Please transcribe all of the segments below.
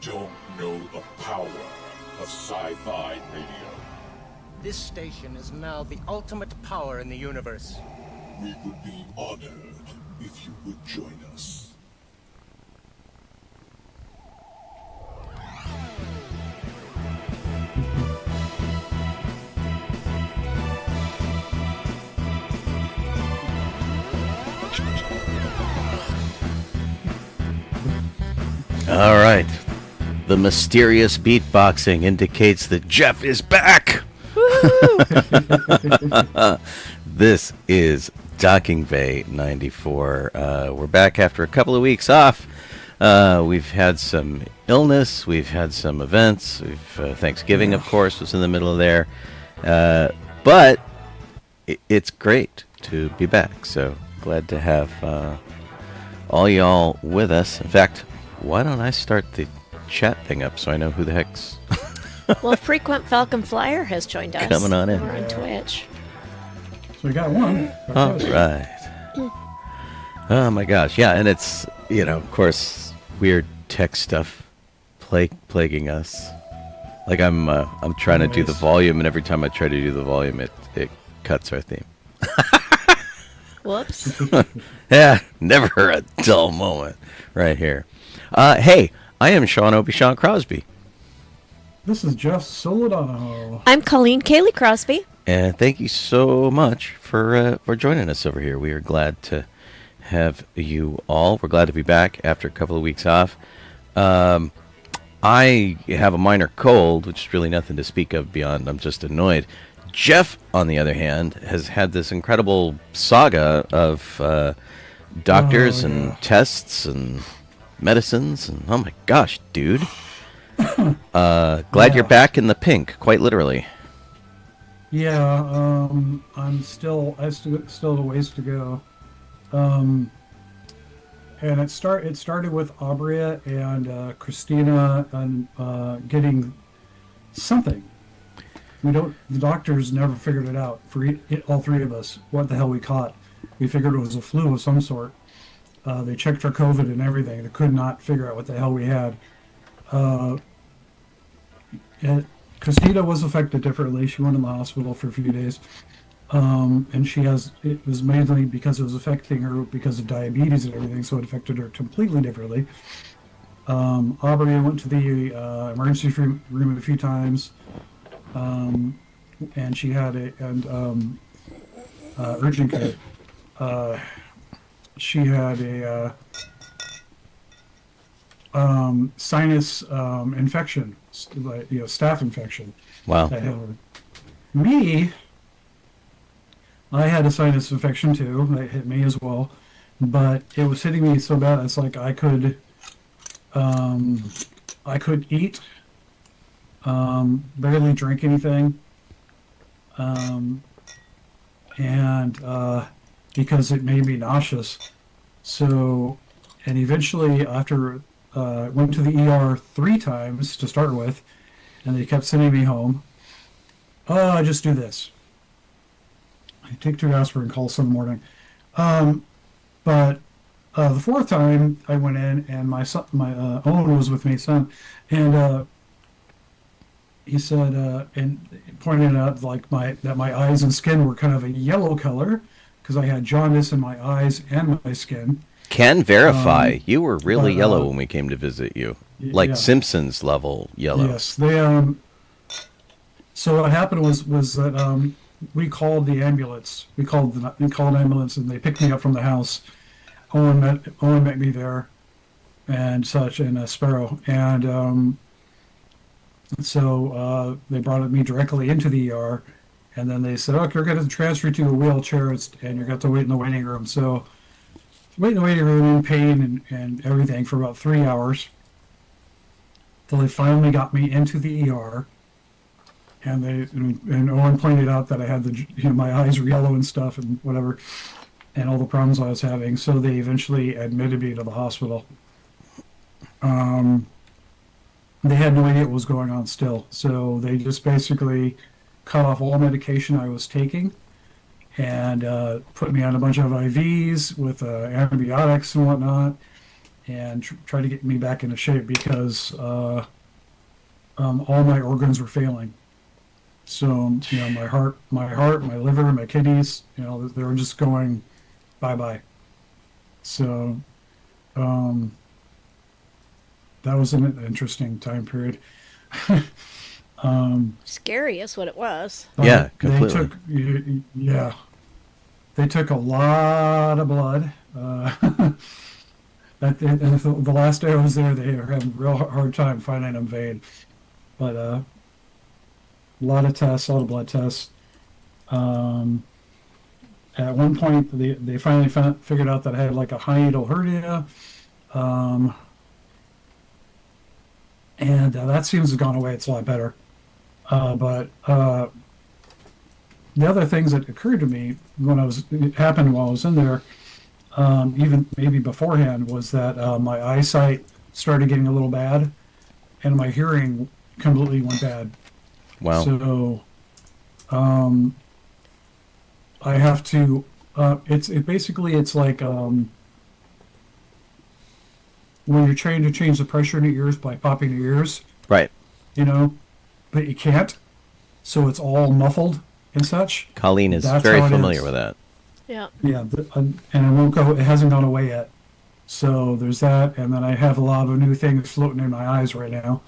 don't know the power of sci-fi radio. This station is now the ultimate power in the universe. We would be honored if you would join us. All right. The mysterious beatboxing indicates that Jeff is back. This is Docking Bay 94. We're back after a couple of weeks off. We've had some illness. We've had some events. Thanksgiving, of course, was in the middle of there. But it's great to be back. So glad to have all y'all with us. In fact, why don't I start the chat thing up so I know who the heck's Well, Frequent Falcon Flyer has joined us. coming on in. We're on Twitch. So we got one. All right. Oh my gosh, yeah, and it's, of course, weird tech stuff plaguing us. Like I'm trying to do the volume, and every time I try to do the volume, it cuts our theme. Whoops. Yeah, never a dull moment right here. Hey, I am Sean Obi-Shawn Crosby. This is Jeff Donoho. I'm Colleen Kaylee Crosby. And thank you so much for joining us over here. We are glad to have you all. We're glad to be back after a couple of weeks off. I have a minor cold, which is really nothing to speak of beyond I'm just annoyed. Jeff, on the other hand, has had this incredible saga of doctors and tests and medicines, and oh my gosh, dude. Glad you're back in the pink, quite literally. Yeah, I still have a ways to go. And it started with Abria and Christina and getting something. The doctors never figured it out for all three of us, what the hell we caught. We figured it was a flu of some sort. They checked our COVID and everything. They could not figure out what the hell we had. Christina was affected differently. She went in the hospital for a few days. And it was mainly because it was affecting her because of diabetes and everything, so it affected her completely differently. Aubrey went to the emergency room a few times. And she had urgent care. She had a sinus infection, staph infection. Wow. Me, I had a sinus infection too. It hit me as well, but it was hitting me so bad. It's like I could eat, barely drink anything, and because it made me nauseous. So, and eventually after went to the ER 3 times to start with, and they kept sending me home. I just do this. I take 2 aspirin, call some morning. But the 4th time I went in, and my son, Owen was with me, son, and he said, and pointed out that my eyes and skin were kind of a yellow color because I had jaundice in my eyes and my skin. Can verify you were really yellow when we came to visit you, like yeah. Simpsons level yellow. Yes, they. So what happened was that we called the ambulance. We called an ambulance, and they picked me up from the house. Owen met me there, and such, and Sparrow, and so they brought me directly into the ER, and then they said, "Okay, we're going to transfer you to a wheelchair, and you're going to wait in the waiting room." So. Wait in the waiting room in pain and everything for about 3 hours till they finally got me into the ER, and Owen pointed out that I had my eyes were yellow and stuff and whatever, and all the problems I was having. So they eventually admitted me to the hospital. They had no idea what was going on still, so they just basically cut off all medication I was taking. And put me on a bunch of IVs with antibiotics and whatnot. and try to get me back into shape because all my organs were failing. So, my heart, my liver, my kidneys, they were just going bye-bye. So, that was an interesting time period. Scary is what it was. Yeah, completely. They took a lot of blood. The last day I was there, they were having a real hard time finding a vein. But a lot of tests, a lot of blood tests. At one point, they finally figured out that I had like a hiatal hernia. And that seems to have gone away. It's a lot better. But the other things that occurred to me it happened while I was in there, even maybe beforehand, was that my eyesight started getting a little bad, and my hearing completely went bad. Wow. So, I have to. It's like when you're trying to change the pressure in your ears by popping your ears. Right. But you can't. So it's all muffled and such. Colleen is That's very how it familiar is. with that. Yeah. Yeah, and it won't go. It hasn't gone away yet. So there's that, and then I have a lot of new things floating in my eyes right now.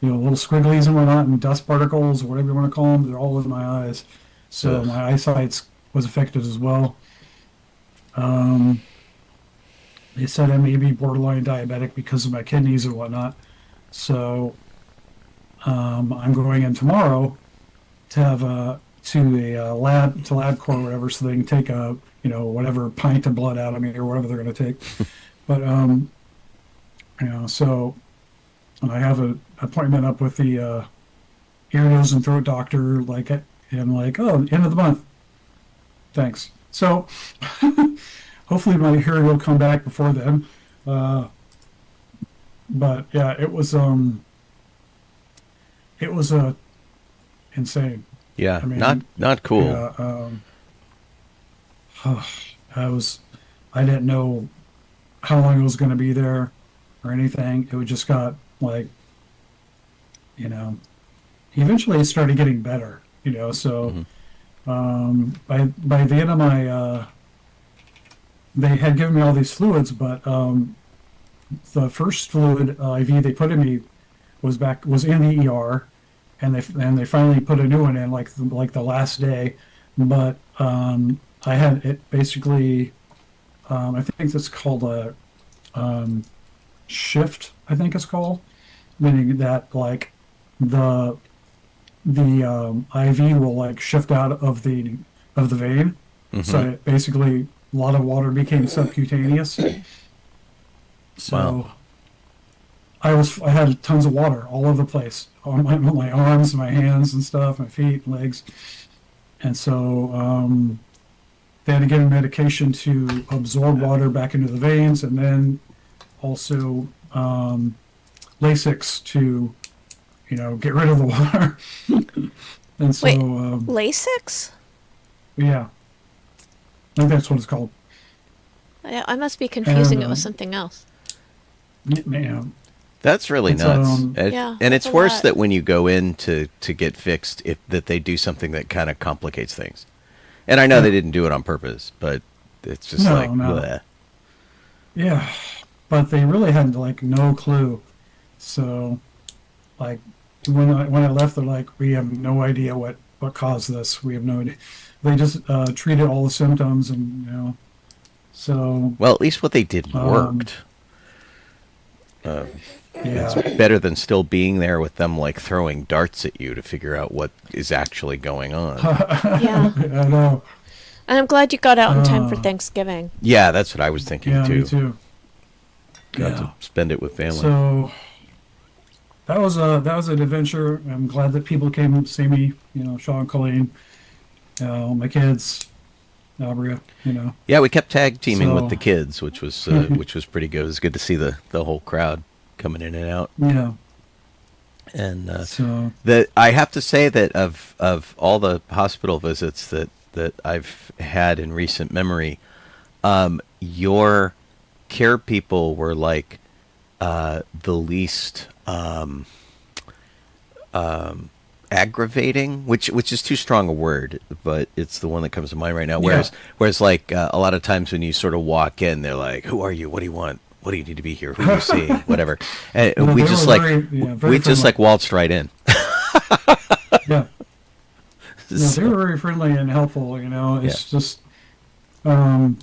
Little squigglies and whatnot, and dust particles, or whatever you want to call them. They're all in my eyes. So Ugh. my eyesight was affected as well. They said I may be borderline diabetic because of my kidneys and whatnot. So I'm going in tomorrow to have lab LabCorp or whatever, so they can take a whatever pint of blood out of me or whatever they're going to take. But so I have an appointment up with the ear, nose, and throat doctor end of the month. Thanks. So hopefully my hearing will come back before then. But yeah, it was insane. Yeah, I mean, not cool. Yeah, I didn't know how long it was going to be there or anything. It just got eventually it started getting better, so by the end of my, they had given me all these fluids, but the first fluid IV they put in me was in the ER, and they finally put a new one in like the last day, but I had it basically, I think it's called a shift, I think it's called, meaning that the IV will shift out of the vein. Mm-hmm. So it basically a lot of water became subcutaneous. So Wow. I had tons of water all over the place on my arms, my hands and stuff, my feet, legs, and so they had to give me medication to absorb water back into the veins, and then also Lasix to get rid of the water. And so Wait, Lasix? yeah, I think that's what it's called. I must be confusing And, it with something else. Yeah. That's really It's, nuts. yeah, And it's that's a worse lot. that when you go in to get fixed, that they do something that kind of complicates things. And I know they didn't do it on purpose, but it's just No, like, no. bleh. Yeah, but they really had no clue. So, when I left, they're like, we have no idea what caused this. We have no idea. They just treated all the symptoms, and so Well, at least what they did worked. yeah, It's better than still being there with them throwing darts at you to figure out what is actually going on. Yeah. I know. And I'm glad you got out in time for Thanksgiving. Yeah, that's what I was thinking Yeah, too. me too. Got to spend it with family. So that was an adventure. I'm glad that people came and see me. Sean, Colleen, my kids, Abria. Yeah, we kept tag teaming with So- the kids, which was pretty good. It was good to see the whole crowd coming in and out. Yeah. And So I have to say that of all the hospital visits that I've had in recent memory, your care people were like the least aggravating, which is too strong a word, but it's the one that comes to mind right now. Whereas like a lot of times when you sort of walk in, they're like, "Who are you? What do you want? What do you need to be here? Who do you see? Whatever." And No, we they just were like very friendly. waltzed right in. Yeah. No, they were very friendly and helpful. It's just, I don't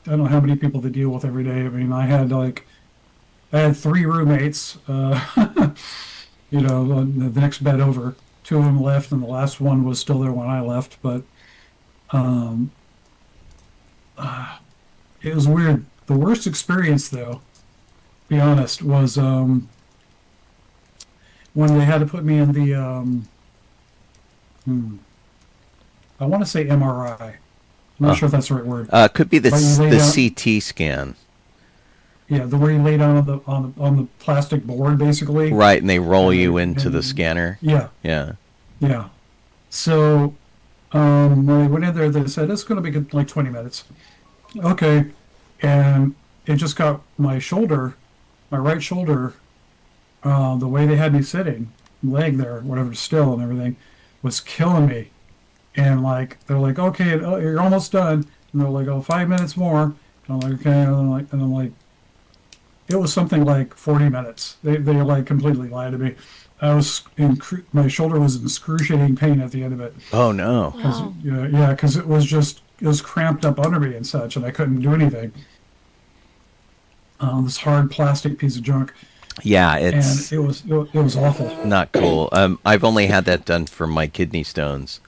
know how many people they deal with every day. I mean, I had 3 roommates, on the next bed over. 2 of them left, and the last one was still there when I left. But it was weird. The worst experience, though, to be honest, was when they had to put me in the, I want to say MRI. I'm not sure if that's the right word. Could be the But you lay down- CT scan. Yeah, the where you lay down on the plastic board, basically. Right, and they roll you into the and- scanner. Yeah, Yeah. yeah. So when I went in there, they said it's going to be like 20 minutes. Okay, and it just got my right shoulder. The way they had me sitting, leg there, whatever, still and everything, was killing me. And they're like, okay, you're almost done. And they're like, 5 minutes more. And I'm like, okay. And I'm like, it was something like 40 minutes. They completely lied to me. My shoulder was in excruciating pain at the end of it. Oh no. Wow. Because it was cramped up under me and such, and I couldn't do anything. This hard plastic piece of junk. Yeah, And it's it was awful. not cool. I've only had that done for my kidney stones,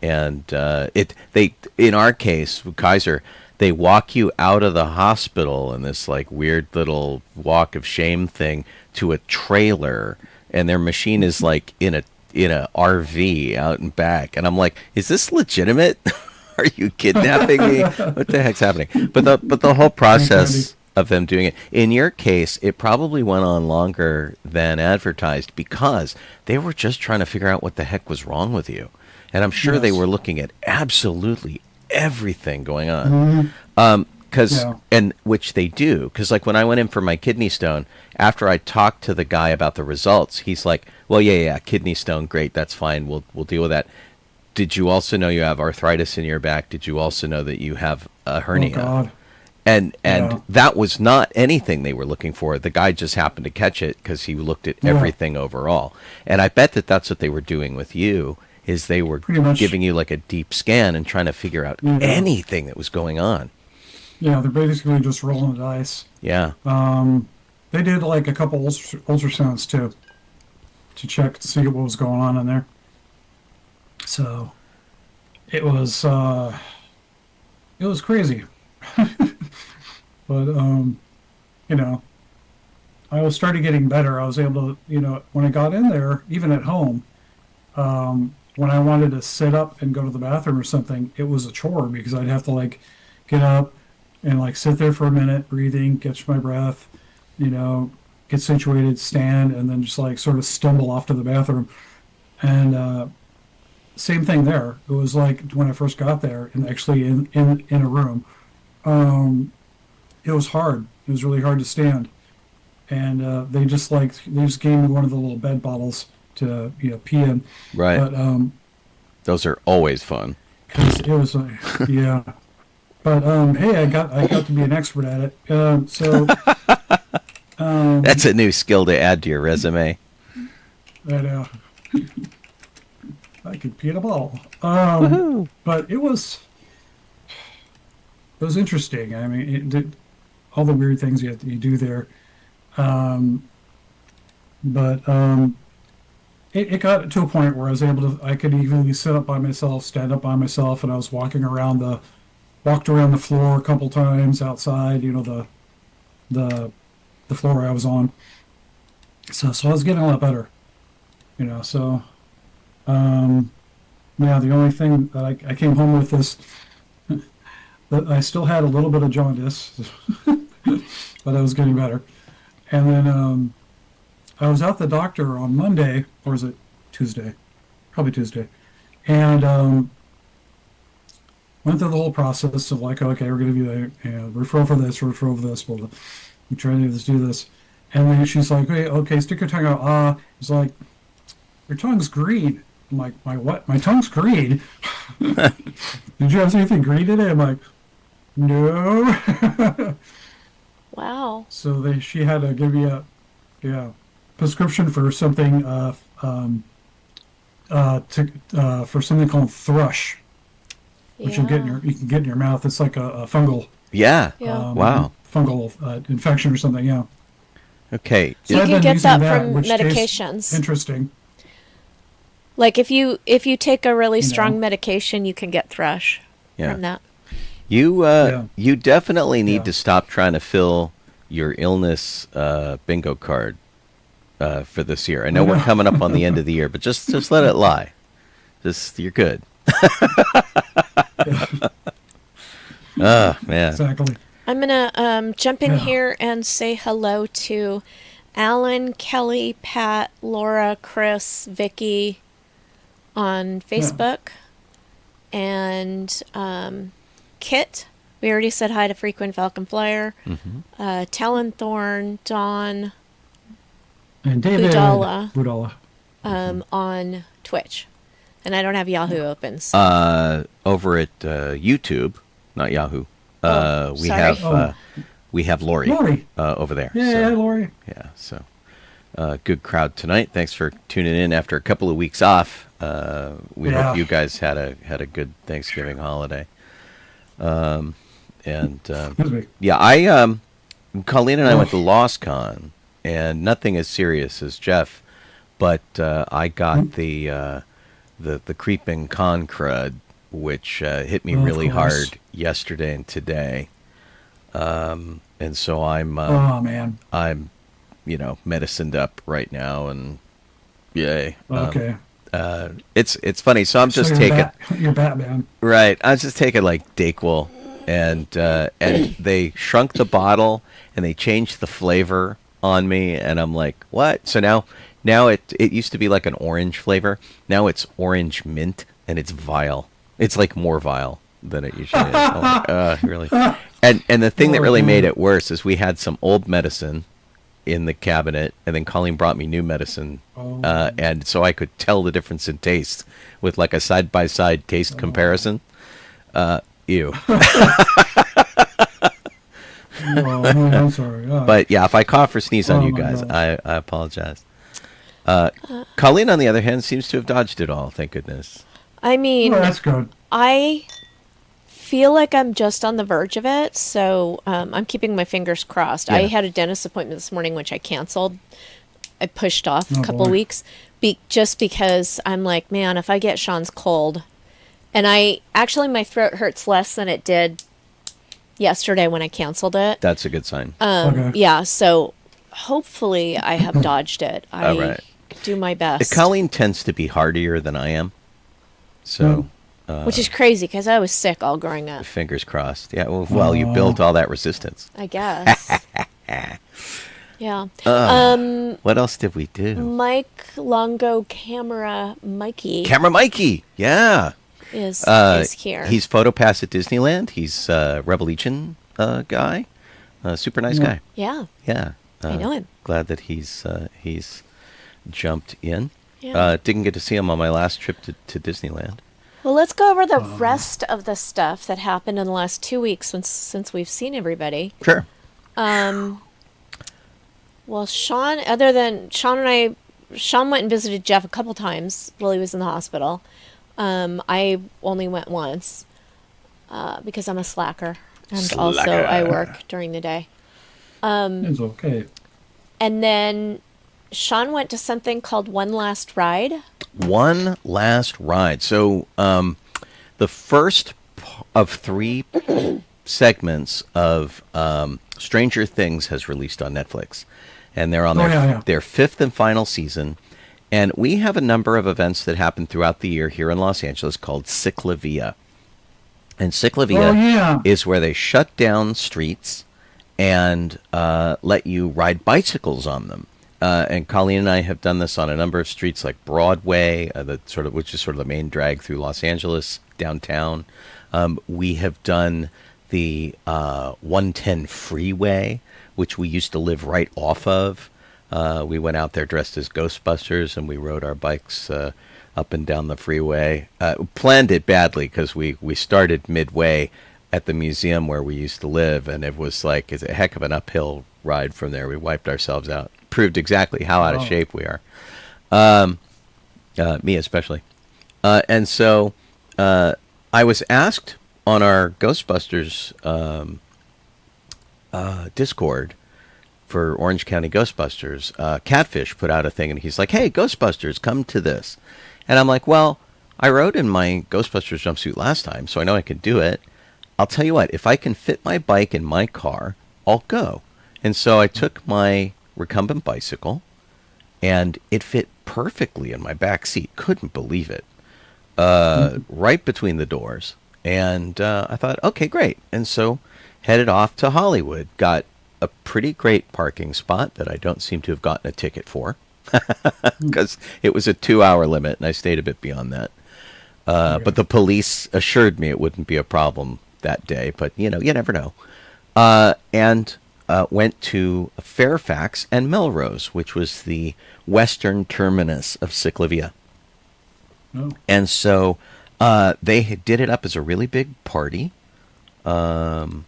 and they in our case with Kaiser, they walk you out of the hospital in this like weird little walk of shame thing to a trailer, and their machine is like in a RV out and back, and I'm like, is this legitimate? Are you kidnapping me? What the heck's happening? But the whole process of them doing it. In your case, it probably went on longer than advertised because they were just trying to figure out what the heck was wrong with you. And I'm sure they Yes. were looking at absolutely everything going on. And which they do. Because like when I went in for my kidney stone, after I talked to the guy about the results, he's like, well, yeah, kidney stone, great, that's fine. We'll deal with that. Did you also know you have arthritis in your back? Did you also know that you have a hernia? Oh, God. And Yeah. that was not anything they were looking for. The guy just happened to catch it because he looked at everything overall. And I bet that that's what they were doing with you, is they were Pretty much. giving you like a deep scan and trying to figure out Yeah. anything that was going on. Yeah, they're basically just rolling the dice. Yeah. They did like a couple ultrasounds too, to check to see what was going on in there. So it was crazy. But I was starting getting better. I was able to, when I got in there, even at home, when I wanted to sit up and go to the bathroom or something, it was a chore because I'd have to like get up and like sit there for a minute, breathing, catch my breath, get situated, stand, and then just like sort of stumble off to the bathroom. And same thing there. It was like when I first got there and actually in a room, it was hard. It was really hard to stand. And they just gave me one of the little bed bottles to pee in. Right. But Those are always fun. 'cause it was yeah. But hey, I got to be an expert at it. So That's a new skill to add to your resume. I know. I could pee in a ball. But it was interesting. I mean, it did all the weird things you do there. It got to a point where I could even sit up by myself, stand up by myself, and I was walked around the floor a couple times outside, the floor I was on. So I was getting a lot better, so, the only thing that I came home with is that I still had a little bit of jaundice, but I was getting better. And then, I was at the doctor on Monday, or is it Tuesday? Probably Tuesday. And went through the whole process of like, okay, we're going to do a referral for this, referral for this. We'll try to do this. And then she's like, hey, okay, stick your tongue out. It's like, your tongue's green. I'm like, my what? My tongue's green? Did you have anything green in it? I'm like, no. Wow. So she had to give me a prescription for something for something called thrush, which you can get in your mouth. It's like a fungal. Yeah. Yeah. Wow. Fungal infection or something. Yeah. Okay. You I've can been get using that from which tastes medications. Interesting. Like if you take a really You strong know. medication, you can get thrush Yeah. from that. You definitely need Yeah. to stop trying to fill your illness bingo card for this year. I know we're coming up on the end of the year, but just let it lie. You're good. Oh man. Exactly. I'm gonna jump in Yeah. here and say hello to Alan, Kelly, Pat, Laura, Chris, Vicky on Facebook, and Kit. We already said hi to Frequent Falcon Flyer. Talonthorn, Dawn, And David Budala. On Twitch. And I don't have Yahoo open. So. Over at YouTube, not Yahoo. We sorry. have Lori, Lori. over there. Yeah, so, Lori. yeah. So good crowd tonight. Thanks for tuning in after a couple of weeks off. We Yeah. hope you guys had a good Thanksgiving holiday. Excuse me. Yeah, Colleen and I went to LosCon, and nothing as serious as Jeff, but I got the creeping con crud, which hit me Of really course. hard yesterday and today, and so I'm Oh man. medicined up right now, and yay. Okay. It's funny. So I'm just So taking you're Batman. right. I was just taking like Dayquil, and they shrunk the bottle and they changed the flavor on me, and I'm like, what? So now it used to be like an orange flavor. Now it's orange mint, and it's vile. It's like more vile than it usually is. Really. And the thing that really made it worse is we had some old medicine in the cabinet, and then Colleen brought me new medicine, and so I could tell the difference in taste with like a side-by-side taste comparison. Ew. Oh, I'm sorry. But yeah, if I cough or sneeze on Oh you my guys, gosh. I apologize. Colleen, on the other hand, seems to have dodged it all. Thank goodness. I mean, oh, that's good. I feel like I'm just on the verge of it, so I'm keeping my fingers crossed. I Yeah. had a dentist appointment this morning, which I canceled. I pushed off Oh, a couple boy. weeks just because I'm like, man, if I get Sean's cold, and my throat hurts less than it did yesterday when I canceled it. That's a good sign. Okay. Yeah, so hopefully I have dodged it. I All right. do my best. Colleen tends to be hardier than I am, so Which is crazy because I was sick all growing up, fingers crossed. Yeah, well, you built all that resistance. I guess. Yeah. What else did we do? Mike Longo Camera Mikey Camera Mikey, yeah. is here. He's PhotoPass at Disneyland. He's a Rebel Legion guy. Super nice guy. yeah. Yeah. I know him. Glad that he's jumped in. Yeah. Didn't get to see him on my last trip to Disneyland. Well, let's go over the rest of the stuff that happened in the last 2 weeks since we've seen everybody. Sure. Well, Sean went and visited Jeff a couple times while he was in the hospital. I only went once because I'm a slacker. And also I work during the day. It's okay. And then Sean went to something called One Last Ride. One Last Ride. So the first of 3 segments of Stranger Things has released on Netflix. And they're on their 5th and final season. And we have a number of events that happen throughout the year here in Los Angeles called Ciclavia. And Ciclavia is where they shut down streets and let you ride bicycles on them. And Colleen and I have done this on a number of streets like Broadway, which is sort of the main drag through Los Angeles, downtown. We have done the 110 freeway, which we used to live right off of. We went out there dressed as Ghostbusters, and we rode our bikes up and down the freeway. Planned it badly because we started midway at the museum where we used to live, and it was like it's a heck of an uphill ride from there. We wiped ourselves out. Proved exactly how out of shape we are. Me especially. And so I was asked on our Ghostbusters Discord for Orange County Ghostbusters. Catfish put out a thing, and he's like, "Hey, Ghostbusters, come to this." And I'm like, "Well, I rode in my Ghostbusters jumpsuit last time, so I know I can do it. I'll tell you what, if I can fit my bike in my car, I'll go." And so I took my recumbent bicycle, and it fit perfectly in my back seat. Couldn't believe it. Right between the doors. And I thought, okay, great. And so headed off to Hollywood. Got a pretty great parking spot that I don't seem to have gotten a ticket for because it was a 2-hour limit, and I stayed a bit beyond that. But the police assured me it wouldn't be a problem that day. But, you never know. And went to Fairfax and Melrose, which was the western terminus of Ciclavia. Oh. And so they did it up as a really big party. Here,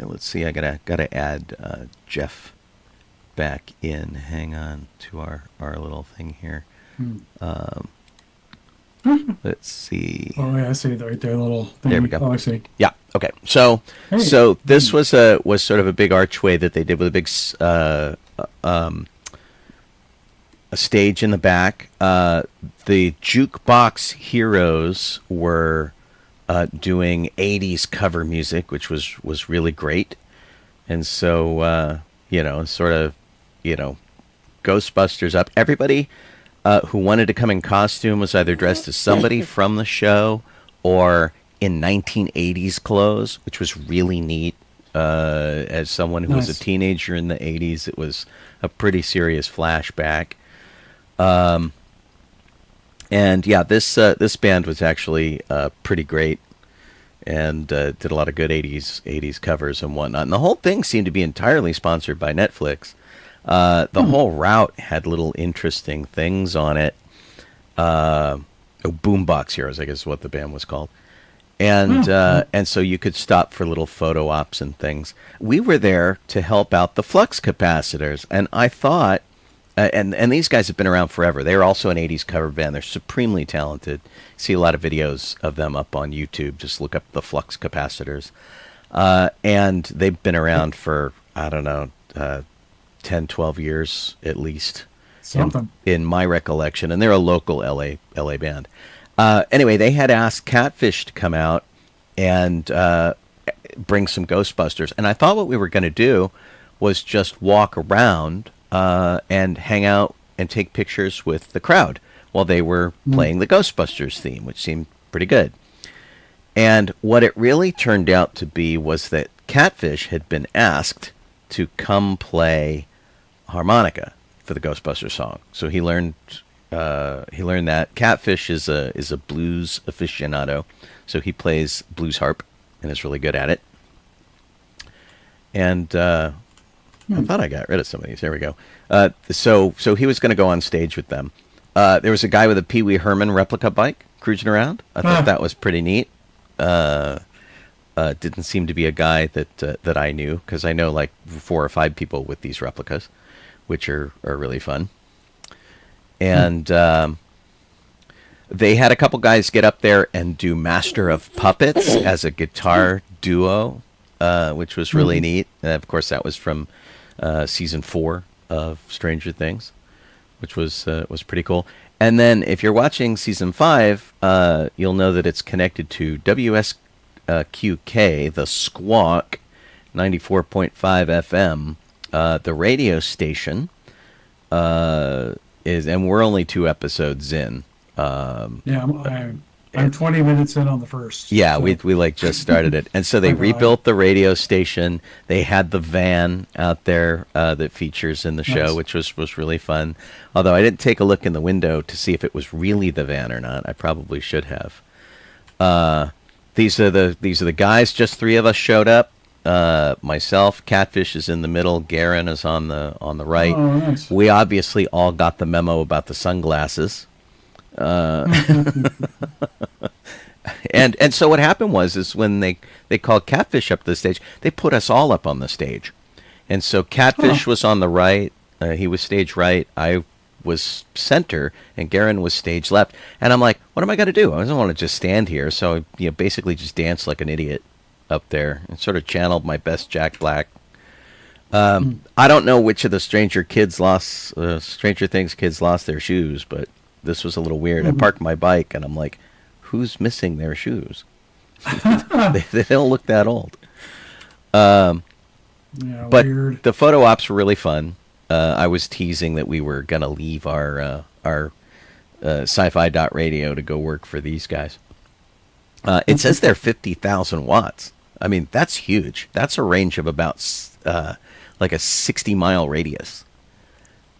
let's see. I gotta add Jeff back in. Hang on to our little thing here. Let's see. Oh yeah, I see it right there, little thing. There we go. Oh, I see. Yeah. Okay. So this was sort of a big archway that they did with a big a stage in the back. The Jukebox Heroes were doing 80s cover music, which was really great. And so sort of Ghostbusters up. Everybody who wanted to come in costume was either dressed as somebody from the show or in 1980s clothes, which was really neat. As someone who was a teenager in the 80s, it was a pretty serious flashback. And yeah, this band was actually pretty great, and did a lot of good 80s covers and whatnot. And the whole thing seemed to be entirely sponsored by Netflix. The whole route had little interesting things on it. Boombox Heroes, I guess is what the band was called. And so you could stop for little photo ops and things. We were there to help out the flux capacitors, and I thought, and these guys have been around forever. They're also an 80s cover band. They're supremely talented. See a lot of videos of them up on YouTube. Just look up the flux capacitors. And they've been around for, I don't know, 10, 12 years at least. Something. In my recollection. And they're a local LA band. Anyway, they had asked Catfish to come out and bring some Ghostbusters. And I thought what we were going to do was just walk around and hang out and take pictures with the crowd while they were playing the Ghostbusters theme, which seemed pretty good. And what it really turned out to be was that Catfish had been asked to come play harmonica for the Ghostbusters song. So he learned that. Catfish is a blues aficionado, so he plays blues harp and is really good at it. And I thought I got rid of some of these. There we go. So he was going to go on stage with them. There was a guy with a Pee Wee Herman replica bike cruising around. I thought that was pretty neat. Didn't seem to be a guy that I knew, because I know like 4 or 5 people with these replicas, which are really fun. And they had a couple guys get up there and do Master of Puppets as a guitar duo, which was really neat. And of course, that was from season 4 of Stranger Things, which was pretty cool. And then if you're watching season 5, you'll know that it's connected to WSQK, the Squawk, 94.5 FM, the radio station. And we're only 2 episodes in. I'm 20 minutes in on the first. Yeah, so. we like just started it. And so they rebuilt the radio station. They had the van out there that features in the show, which was really fun. Although I didn't take a look in the window to see if it was really the van or not. I probably should have. These are the guys. Just three of us showed up. Myself, Catfish is in the middle. Garen is on the right. Oh, nice. We obviously all got the memo about the sunglasses. And so what happened is when they called Catfish up to the stage, they put us all up on the stage. And so Catfish was on the right. He was stage right. I was center, and Garen was stage left. And I'm like, what am I going to do? I don't want to just stand here. So I basically just danced like an idiot up there and sort of channeled my best Jack Black. I don't know which of the Stranger Things kids lost their shoes, but this was a little weird. I parked my bike, and I'm like, who's missing their shoes? they don't look that old. Yeah, But weird. the photo ops were really fun. I was teasing that we were going to leave our sci-fi.radio to go work for these guys. It says they're 50,000 watts. I mean, that's huge. That's a range of about like a 60-mile radius.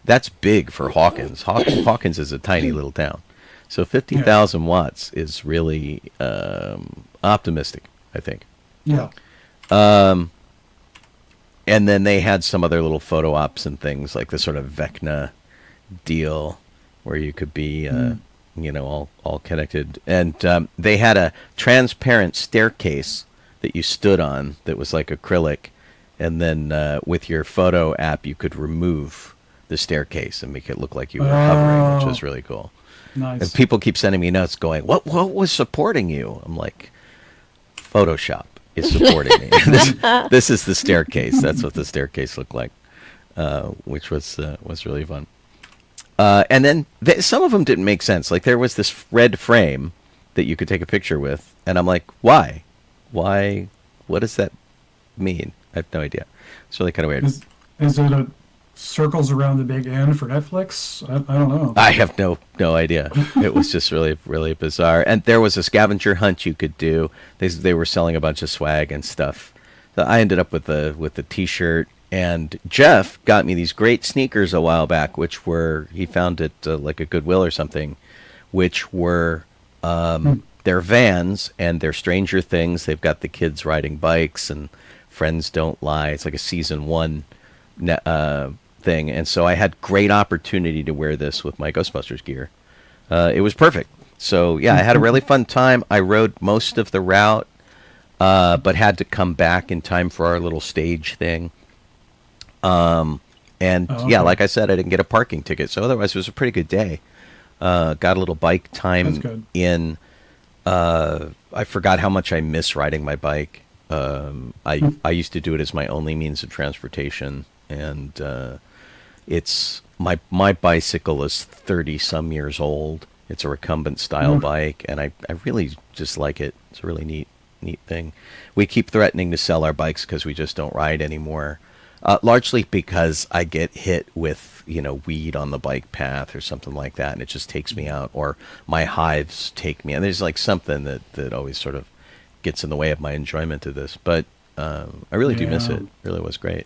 That's big for Hawkins. Hawkins is a tiny little town. So 50,000 watts is really optimistic, I think. Yeah. And then they had some other little photo ops and things like the sort of Vecna deal where you could be, all connected. And they had a transparent staircase that you stood on that was like acrylic. And then with your photo app, you could remove the staircase and make it look like you were hovering, which was really cool. Nice. And people keep sending me notes going, what was supporting you? I'm like, Photoshop is supporting me. This is the staircase. That's what the staircase looked like, which was really fun. And then some of them didn't make sense. Like there was this red frame that you could take a picture with, and I'm like, why? What does that mean? I have no idea. It's really kind of weird. Is it a circles around the big N for Netflix? I don't know. I have no idea. It was just really, really bizarre. And there was a scavenger hunt you could do. They were selling a bunch of swag and stuff. So I ended up with the T-shirt. And Jeff got me these great sneakers a while back, which were, he found it like a Goodwill or something, which were their Vans, and they're Stranger Things. They've got the kids riding bikes and Friends Don't Lie. It's like a season 1 thing. And so I had great opportunity to wear this with my Ghostbusters gear. It was perfect. So yeah, I had a really fun time. I rode most of the route, but had to come back in time for our little stage thing. Yeah, like I said, I didn't get a parking ticket. So otherwise it was a pretty good day. Got a little bike time in. I forgot how much I miss riding my bike. I used to do it as my only means of transportation, and it's my bicycle is 30 some years old. It's a recumbent style bike, and I really just like it. It's a really neat thing. We keep threatening to sell our bikes because we just don't ride anymore. Largely because I get hit with weed on the bike path or something like that, and it just takes me out, or my hives take me. And there's like something that always sort of gets in the way of my enjoyment of this. But I really do miss it. It really was great.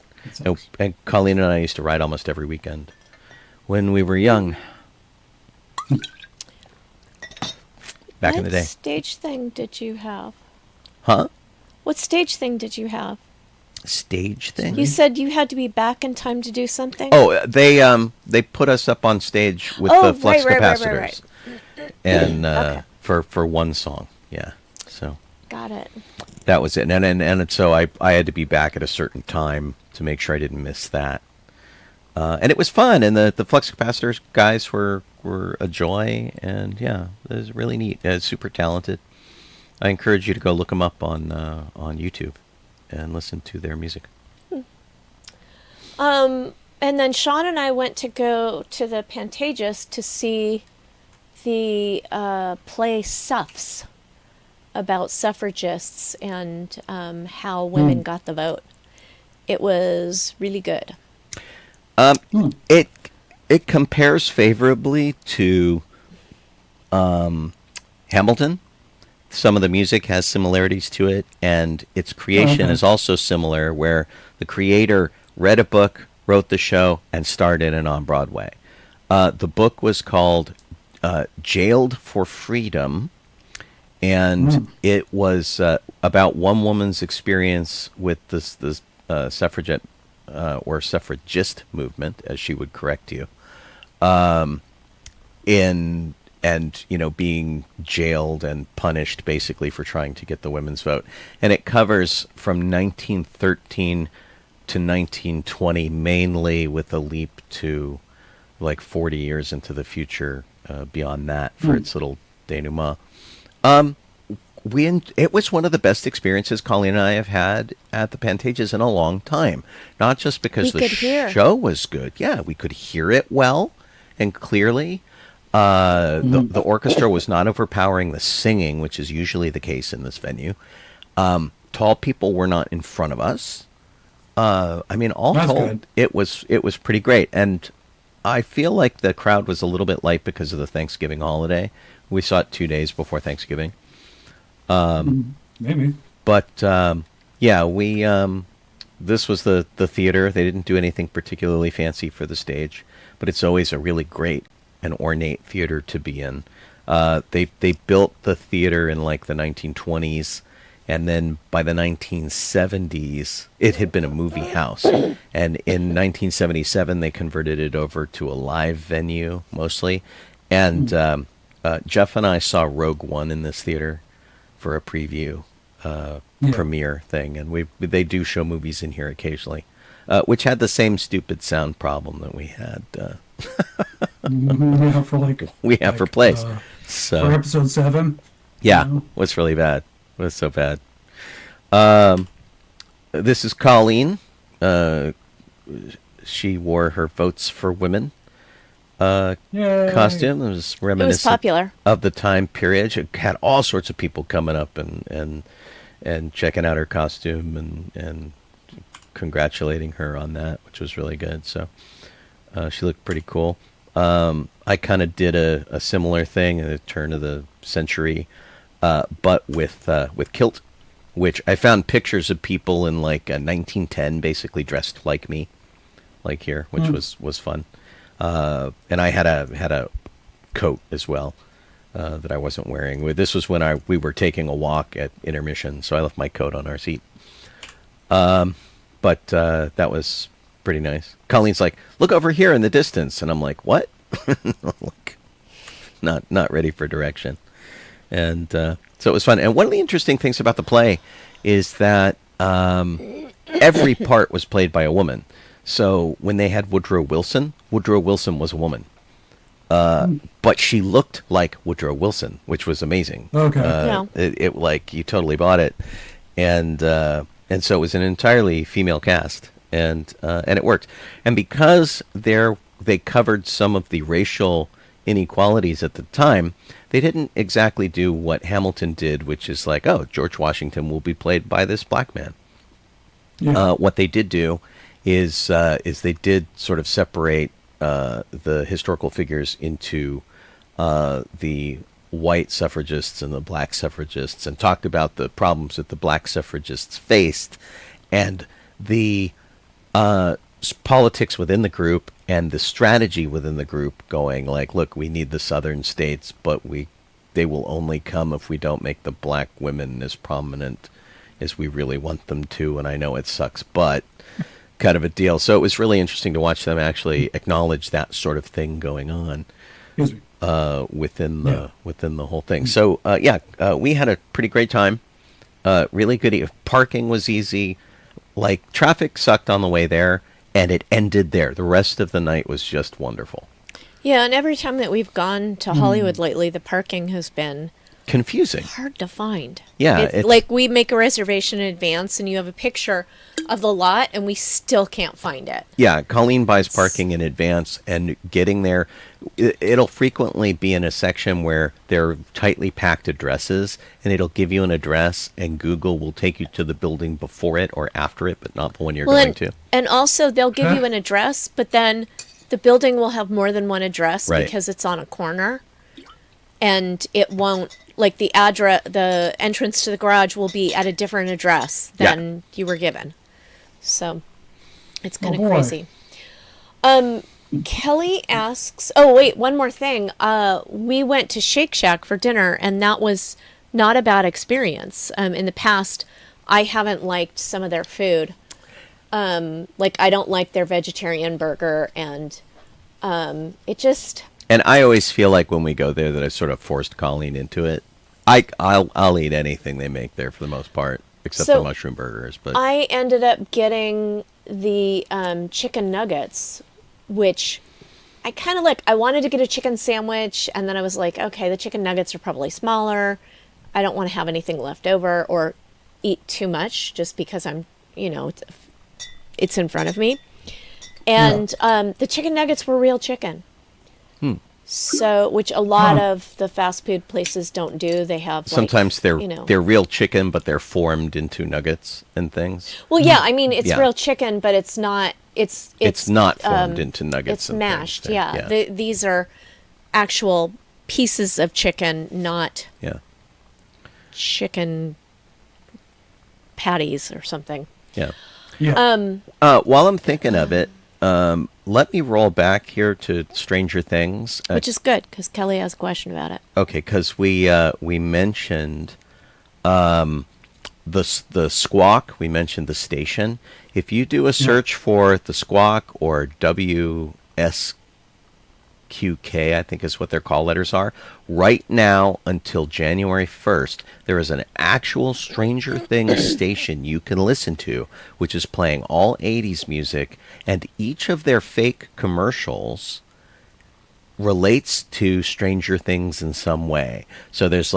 And Colleen and I used to ride almost every weekend when we were young. Back in the day. What stage thing did you have? Huh? What stage thing did you have? Stage thing? You said you had to be back in time to do something? Oh, they put us up on stage with the flux capacitors. Right. And Okay. for one song. Yeah. So Got it. that was it. And so I had to be back at a certain time to make sure I didn't miss that. And it was fun, and the flux capacitors guys were a joy, and yeah, it was really neat. Super talented. I encourage you to go look them up on YouTube and listen to their music. And then Sean and I went to go to the Pantages to see the play Suffs about suffragists and how women got the vote. It was really good. It compares favorably to Hamilton. Some of the music has similarities to it, and its creation is also similar, where the creator read a book, wrote the show, and starred in it on Broadway. The book was called Jailed for Freedom, and it was about one woman's experience with this suffragette or suffragist movement, as she would correct you, in and being jailed and punished basically for trying to get the women's vote. And it covers from 1913 to 1920, mainly with a leap to like 40 years into the future beyond that for its little denouement. It was one of the best experiences Colleen and I have had at the Pantages in a long time. Not just because the show was good. Yeah, we could hear it well and clearly. The orchestra was not overpowering the singing, which is usually the case in this venue. Tall people were not in front of us. I mean, all That's told, good. it was pretty great. And I feel like the crowd was a little bit light because of the Thanksgiving holiday. We saw it 2 days before Thanksgiving. Maybe. But yeah, we this was the theater. They didn't do anything particularly fancy for the stage, but it's always a really great and ornate theater to be in. They built the theater in like the 1920s, and then by the 1970s, it had been a movie house. And in 1977, they converted it over to a live venue mostly. And Jeff and I saw Rogue One in this theater for a preview premiere thing, and they do show movies in here occasionally, which had the same stupid sound problem that we had. We have for Place. So for episode 7. yeah, was really bad. It was so bad. This is Colleen. She wore her Votes for Women costume. It was reminiscent popular. of the time period. She had all sorts of people coming up and checking out her costume and congratulating her on that, which was really good. So she looked pretty cool. I kind of did a similar thing at the turn of the century, but with kilt, which I found pictures of people in like 1910 basically dressed like me, like here, which was fun. And I had a coat as well that I wasn't wearing. This was when we were taking a walk at intermission, so I left my coat on our seat. But that was pretty nice. Colleen's like, "Look over here in the distance," and I'm like, "What?" Like, not ready for direction. And so it was fun. And one of the interesting things about the play is that every part was played by a woman. So when they had Woodrow Wilson was a woman. But she looked like Woodrow Wilson, which was amazing. Okay. It like you totally bought it. And so it was an entirely female cast, and it worked. And because they covered some of the racial inequalities at the time, they didn't exactly do what Hamilton did, which is like, oh, George Washington will be played by this black man. Yeah. What they did do is they did sort of separate the historical figures into the white suffragists and the black suffragists, and talked about the problems that the black suffragists faced, and the politics within the group and the strategy within the group, going like, look, we need the southern states, but they will only come if we don't make the black women as prominent as we really want them to, and I know it sucks, but kind of a deal. So it was really interesting to watch them actually acknowledge that sort of thing going on within the whole thing. So we had a pretty great time. Really good. Parking was easy. Like, traffic sucked on the way there, and it ended there. The rest of the night was just wonderful. Yeah, and every time that we've gone to Hollywood lately, the parking has been confusing, hard to find. Yeah, it's like we make a reservation in advance, and you have a picture of the lot, and we still can't find it. Yeah, Colleen buys parking in advance, and getting there, it'll frequently be in a section where there are tightly packed addresses, and it'll give you an address, and Google will take you to the building before it or after it, but not the one you're going to. And also, they'll give you an address, but then the building will have more than one address because it's on a corner, and it won't, like, the entrance to the garage will be at a different address than you were given. So it's kind of crazy. Kelly asks, oh wait, one more thing. We went to Shake Shack for dinner, and that was not a bad experience. In the past, I haven't liked some of their food. Like I don't like their vegetarian burger, and it just. And I always feel like when we go there that I sort of forced Colleen into it. I'll eat anything they make there for the most part, except the mushroom burgers. But I ended up getting the chicken nuggets, which I kind of like. I wanted to get a chicken sandwich, and then I was like, okay, the chicken nuggets are probably smaller. I don't want to have anything left over or eat too much just because I'm, it's in front of me. And the chicken nuggets were real chicken. So, which a lot of the fast food places don't do. They have sometimes they're real chicken, but they're formed into nuggets and things. Well, yeah, I mean it's real chicken, but it's not. It's not formed into nuggets. It's and mashed. things. Yeah, these are actual pieces of chicken, not chicken patties or something. Yeah. Yeah. While I'm thinking of it. Let me roll back here to Stranger Things, which is good because Kelly has a question about it. Okay, because we mentioned the squawk. We mentioned the station. If you do a search for the squawk or WSQK, I think is what their call letters are. Right now, until January 1st, there is an actual Stranger Things station you can listen to, which is playing all 80s music, and each of their fake commercials relates to Stranger Things in some way. So there's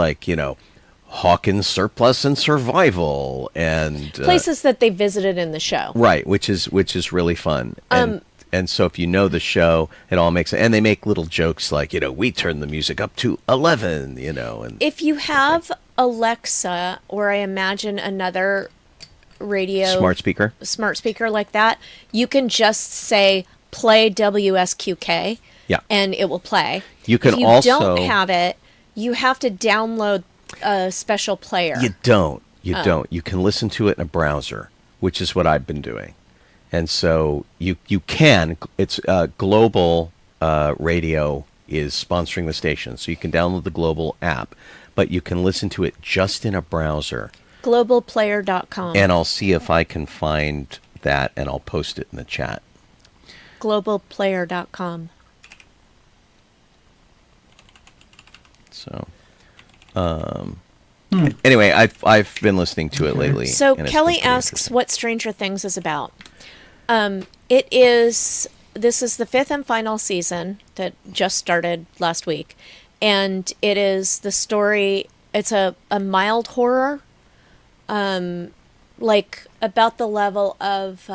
Hawkins Surplus and Survival, and places that they visited in the show. Right, which is really fun. And so if you know the show, it all makes sense. And they make little jokes like, we turn the music up to 11, And if you have Alexa, or I imagine another radio smart speaker like that, you can just say play WSQK, and it will play. You can if you don't have it, you have to download a special player. You don't. You can listen to it in a browser, which is what I've been doing. And so you can. It's Global Radio is sponsoring the station, so you can download the Global app, but you can listen to it just in a browser. Globalplayer.com. And I'll see if I can find that, and I'll post it in the chat. Globalplayer.com. So, anyway, I've been listening to it lately. So Kelly asks what Stranger Things is about. This is the 5th and final season that just started last week, and it is the story. It's a mild horror, like about the level of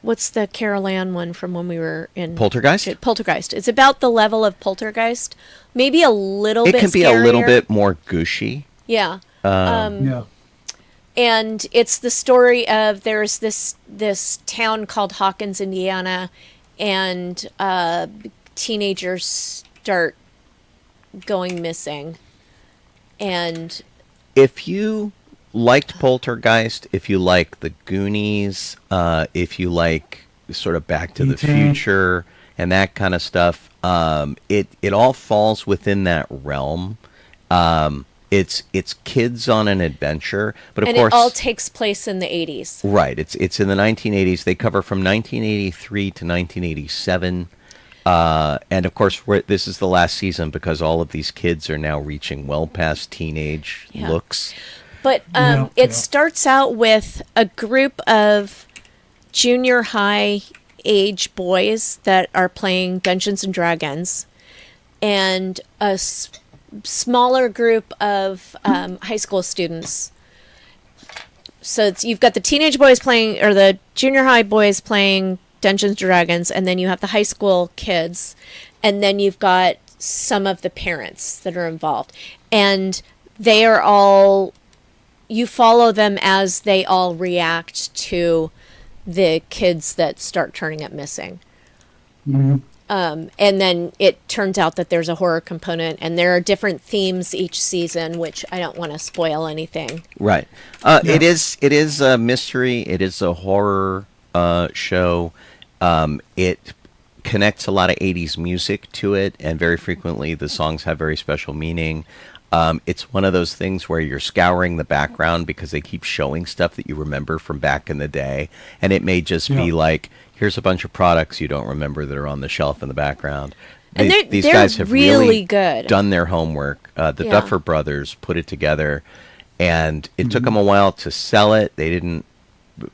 what's the Carol Ann one from when we were in Poltergeist? Poltergeist. It's about the level of Poltergeist, maybe a little bit. It can be scarier. a little bit more gushy. Yeah. Yeah. And it's the story of there's this town called Hawkins, Indiana, and teenagers start going missing. And if you liked Poltergeist, if you like the Goonies, if you like sort of Back to the Future and that kind of stuff, it all falls within that realm. It's kids on an adventure, but of course it all takes place in the 80s. Right. It's in the 1980s. They cover from 1983 to 1987. And of course, this is the last season because all of these kids are now reaching well past teenage looks. But it starts out with a group of junior high age boys that are playing Dungeons and Dragons, and a smaller group of high school students. So you've got the teenage boys playing, or the junior high boys playing Dungeons and Dragons, and then you have the high school kids, and then you've got some of the parents that are involved. And they are all, you follow them as they all react to the kids that start turning up missing. Mm-hmm. And then it turns out that there's a horror component, and there are different themes each season, which I don't want to spoil anything. Right. It is a mystery. It is a horror show. It connects a lot of 80s music to it, and very frequently the songs have very special meaning. It's one of those things where you're scouring the background because they keep showing stuff that you remember from back in the day, and it may just be like, here's a bunch of products you don't remember that are on the shelf in the background. And These they're guys have really good. done their homework. The Duffer Brothers put it together, and it took them a while to sell it.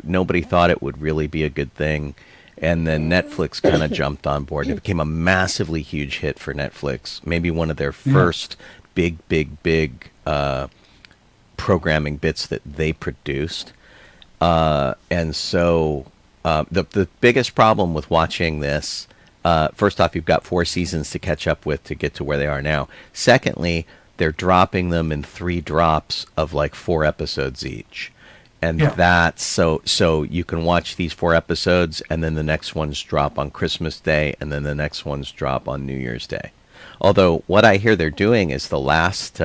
Nobody thought it would really be a good thing. And then Netflix kind of jumped on board. It became a massively huge hit for Netflix. Maybe one of their first big programming bits that they produced. And so the biggest problem with watching this, first off, you've got 4 seasons to catch up with to get to where they are now. Secondly, they're dropping them in 3 drops of like 4 episodes each. And that's so you can watch these 4 episodes, and then the next ones drop on Christmas Day, and then the next ones drop on New Year's Day. Although what I hear they're doing is the last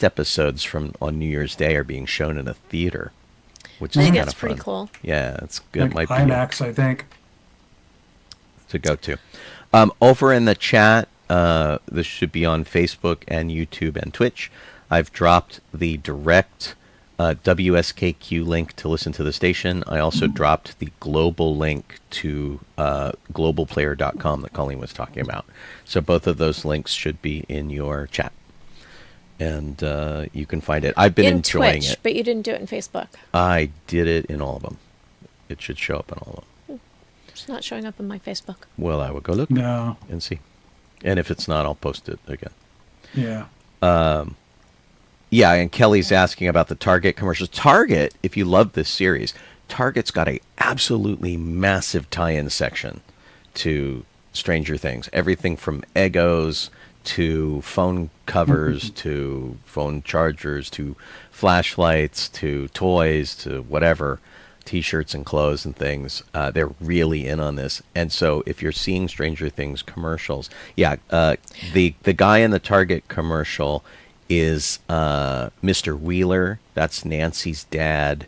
episodes from on New Year's Day are being shown in a theater, which is kind of fun. pretty cool. Yeah, it's good. Like Might be IMAX, I think. to go to. Over in the chat, this should be on Facebook and YouTube and Twitch. I've dropped the direct WSKQ link to listen to the station. I also dropped the global link to globalplayer.com that Colleen was talking about. So both of those links should be in your chat. And you can find it. I've been enjoying Twitch, it. But you didn't do it in Facebook. I did it in all of them. It should show up in all of them. It's not showing up in my Facebook. Well, I will go look No. and see. And if it's not, I'll post it again. Yeah. Yeah, and Kelly's asking about the Target commercials. Target, if you love this series, Target's got a absolutely massive tie-in section to Stranger Things. Everything from Eggos to phone covers to phone chargers to flashlights to toys to whatever, T-shirts and clothes and things. They're really in on this. And so if you're seeing Stranger Things commercials, the guy in the Target commercial is Mr. Wheeler. That's Nancy's dad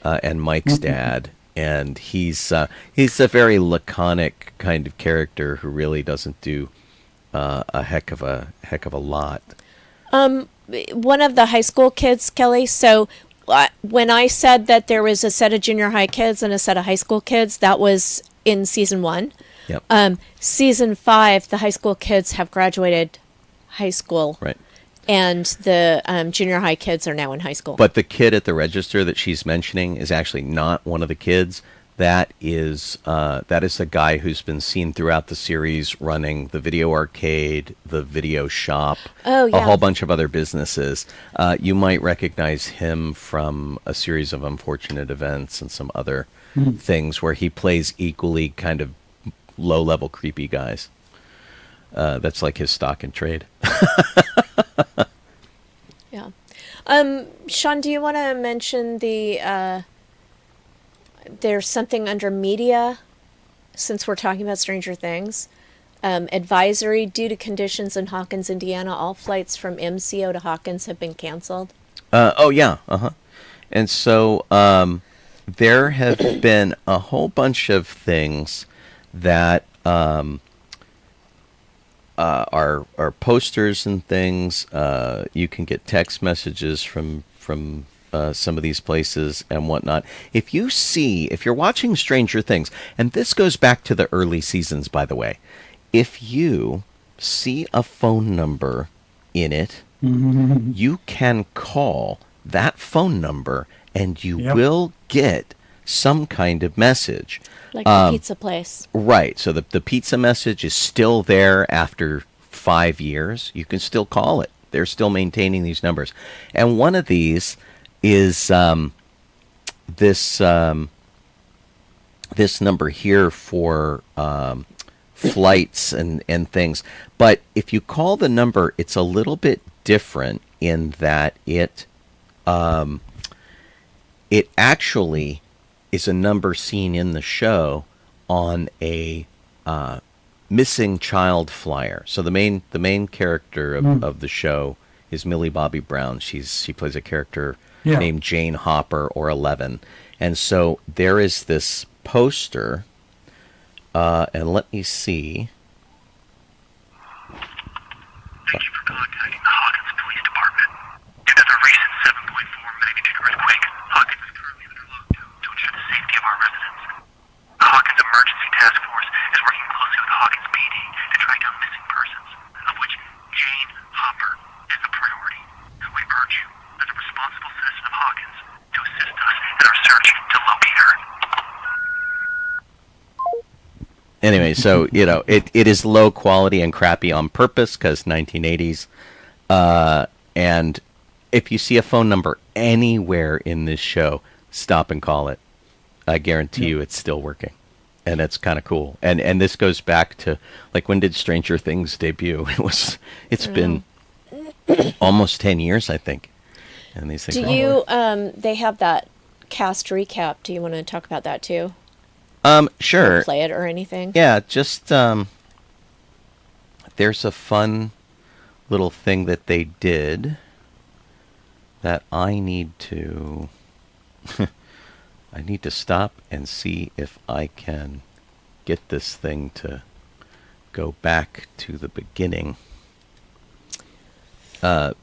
and Mike's dad, and he's a very laconic kind of character who really doesn't do a heck of a lot. One of the high school kids, Kelly. So when I said that there was a set of junior high kids and a set of high school kids, that was in season 1. Yep. Season 5, the high school kids have graduated high school. Right. And the junior high kids are now in high school. But the kid at the register that she's mentioning is actually not one of the kids. That is a guy who's been seen throughout the series running the video arcade, the video shop, a whole bunch of other businesses. You might recognize him from a series of Unfortunate Events and some other things where he plays equally kind of low-level creepy guys. That's like his stock and trade. Yeah. Sean, do you want to mention the there's something under media, since we're talking about Stranger Things. Advisory: due to conditions in Hawkins, Indiana, all flights from MCO to Hawkins have been canceled. And so there have been a whole bunch of things that are posters and things. You can get text messages from some of these places and whatnot. If you're watching Stranger Things, and this goes back to the early seasons, by the way, if you see a phone number in it, you can call that phone number and you will get some kind of message. Like the pizza place. Right. So the pizza message is still there after 5 years. You can still call it. They're still maintaining these numbers. And one of these is this number here for flights and things. But if you call the number, it's a little bit different in that it actually is a number seen in the show on a missing child flyer. So the main character of the show is Millie Bobby Brown. She plays a character named Jane Hopper or 11. And so there is this poster And let me see. Thank you for contacting the Hawkins Police Department. Due to the recent 7.4 magnitude earthquake, Hawkins is currently under lockdown to ensure the safety of our residents. The Hawkins Emergency Task Force is working closely with Hawkins PD to track down missing persons, of which Jane Hopper is the priority. We urge you, as a responsible citizen of Hawkins, to assist us in our search to locate her. Anyway, so, it is low quality and crappy on purpose because 1980s. And if you see a phone number anywhere in this show, stop and call it. I guarantee you it's still working. And it's kind of cool. And this goes back to, like, when did Stranger Things debut? It's been almost 10 years, I think. And these things they have that cast recap. Do you want to talk about that too? Sure. Play it or anything? Yeah, just there's a fun little thing that they did that I need to stop and see if I can get this thing to go back to the beginning. I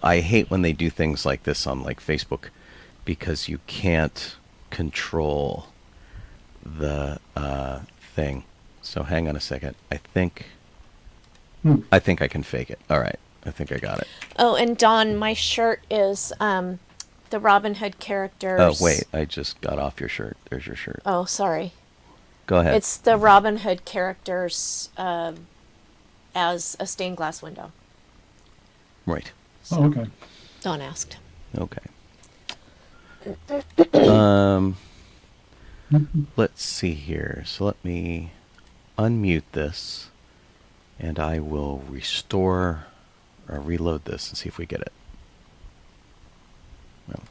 hate when they do things like this on like Facebook because you can't control the thing. So hang on a second. I think I can fake it. All right. I think I got it. Oh, and Don, my shirt is the Robin Hood characters. Oh, wait. I just got off your shirt. There's your shirt. Oh, sorry. Go ahead. It's the Robin Hood characters as a stained glass window. Right. Oh, okay. Don asked. Okay. Let's see here. So let me unmute this, and I will restore or reload this and see if we get it.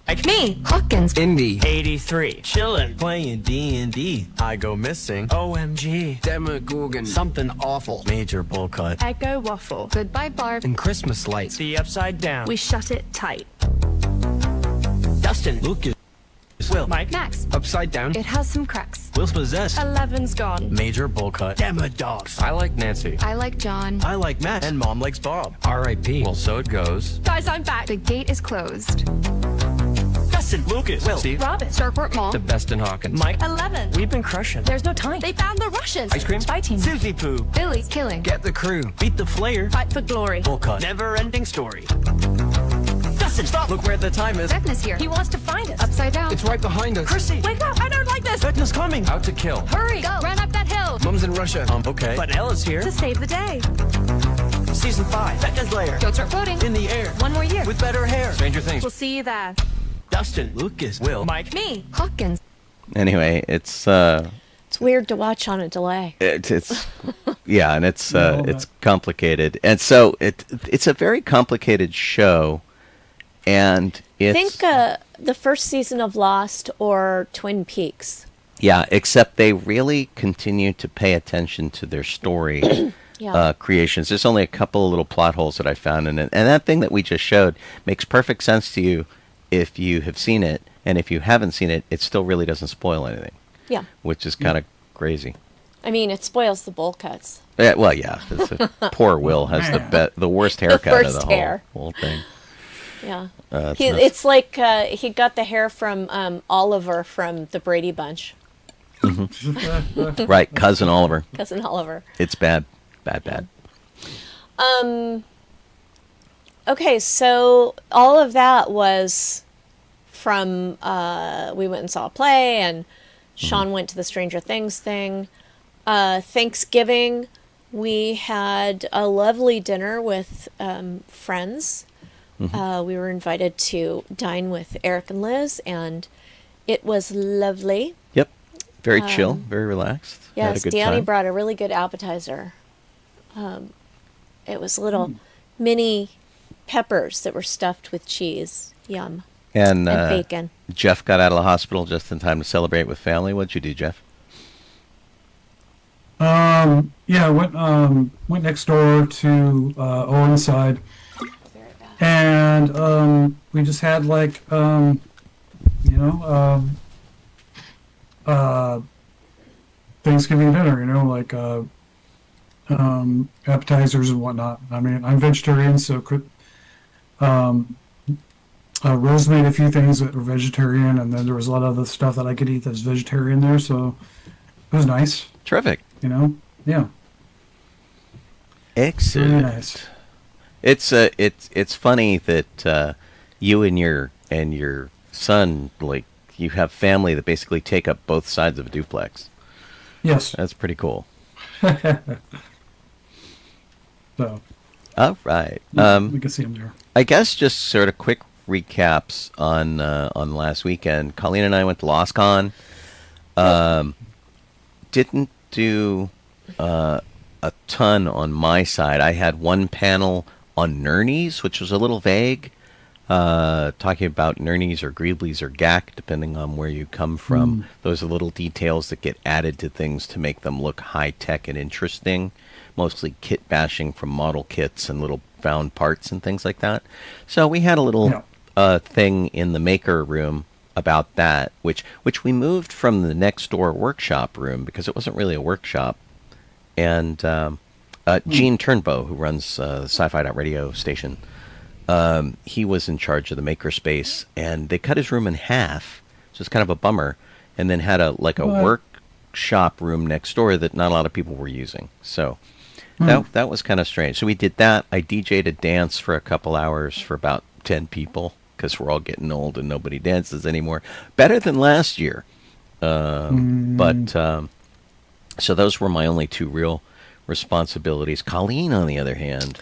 Like me, Hawkins, Indy, 83, chillin', playing D&D. I go missing, OMG, Demogorgon, something awful, major bull cut, Echo waffle. Goodbye Barb. and Christmas lights. The upside down. We shut it tight. Dustin, Lucas, Will, Mike, Max. upside down. It has some cracks. Will's possessed. 11's gone. Major bull cut. Demodogs. I like Nancy. I like John. I like Matt. And Mom likes Bob. R.I.P. Well, so it goes. Guys, I'm back. The gate is closed. Dustin, Lucas, Will, Steve, Robin. Starport Mall. the best in Hawkins. Mike, 11. we've been crushing. There's no time. They found the Russians. Ice cream. Spy team. Susie Poo. Billy. Killing. Get the crew. Beat the flare. Fight for glory. Bull cut. Never-ending story. Dustin, stop! Look where the time is. Vecna's here. He wants to find us. Upside down. It's right behind us. Chrissy. Wake up. I don't like this. Vecna's coming. Out to kill. Hurry. Go. Run up that hill. Mom's in Russia. Okay. But Ella's here. To save the day. Season 5. Vecna's lair. Don't start floating. In the air. One more year. With better hair. Stranger Things. We'll see you there. Dustin, Lucas, Will, Mike. Me. Hawkins. Anyway, it's weird to watch on a delay. it's yeah, and it's No, it's complicated, and so it's a very complicated show, and it's Think the first season of Lost or Twin Peaks. yeah, except they really continue to pay attention to their story. Yeah. Creations. There's only a couple of little plot holes that I found in it, and that thing that we just showed makes perfect sense to you if you have seen it, and if you haven't seen it, it still really doesn't spoil anything, Yeah. which is kind of crazy. I mean, it spoils the bowl cuts. Yeah, well, yeah. Poor Will has the worst haircut of worst the hair. whole thing. Yeah. It's It's like he got the hair from Oliver from the Brady Bunch. Right, cousin Oliver. Cousin Oliver. It's bad, bad. Okay, so all of that was from we went and saw a play, and Sean went to the Stranger Things thing. Thanksgiving, we had a lovely dinner with friends. We were invited to dine with Eric and Liz, and it was lovely. Yep, very chill, very relaxed. Had Yes, a good Danny time. brought a really good appetizer. It was little mini peppers that were stuffed with cheese. Yum. And And bacon. Jeff got out of the hospital just in time to celebrate with family. What'd you do, Jeff? Yeah, went next door to Owen's side, and we just had like Thanksgiving dinner, like appetizers and whatnot. I mean, I'm vegetarian, so Rose made a few things that were vegetarian, and then there was a lot of other stuff that I could eat that's vegetarian there, so it was nice. Terrific. Yeah. Excellent. Really nice. It's funny that you and your son, like, you have family that basically take up both sides of a duplex. Yes. That's pretty cool. So. All right. We can see him there. I guess just sort of quick recaps on last weekend. Colleen and I went to LosCon. Didn't do a ton on my side. I had one panel on Nernies, which was a little vague, talking about Nernies or Greeblies or GAC, depending on where you come from. Those are little details that get added to things to make them look high-tech and interesting. Mostly kit bashing from model kits and little found parts and things like that. So we had a little thing in the maker room about that, which we moved from the next door workshop room because it wasn't really a workshop. And Gene Turnbow, who runs the Sci-Fi radio station, he was in charge of the maker space, and they cut his room in half, so it's kind of a bummer, and then had a workshop room next door that not a lot of people were using. So that was kind of strange. So we did that. I DJ'd a dance for a couple hours for about 10 people because we're all getting old and nobody dances anymore. Better than last year. But so those were my only two real responsibilities. Colleen, on the other hand,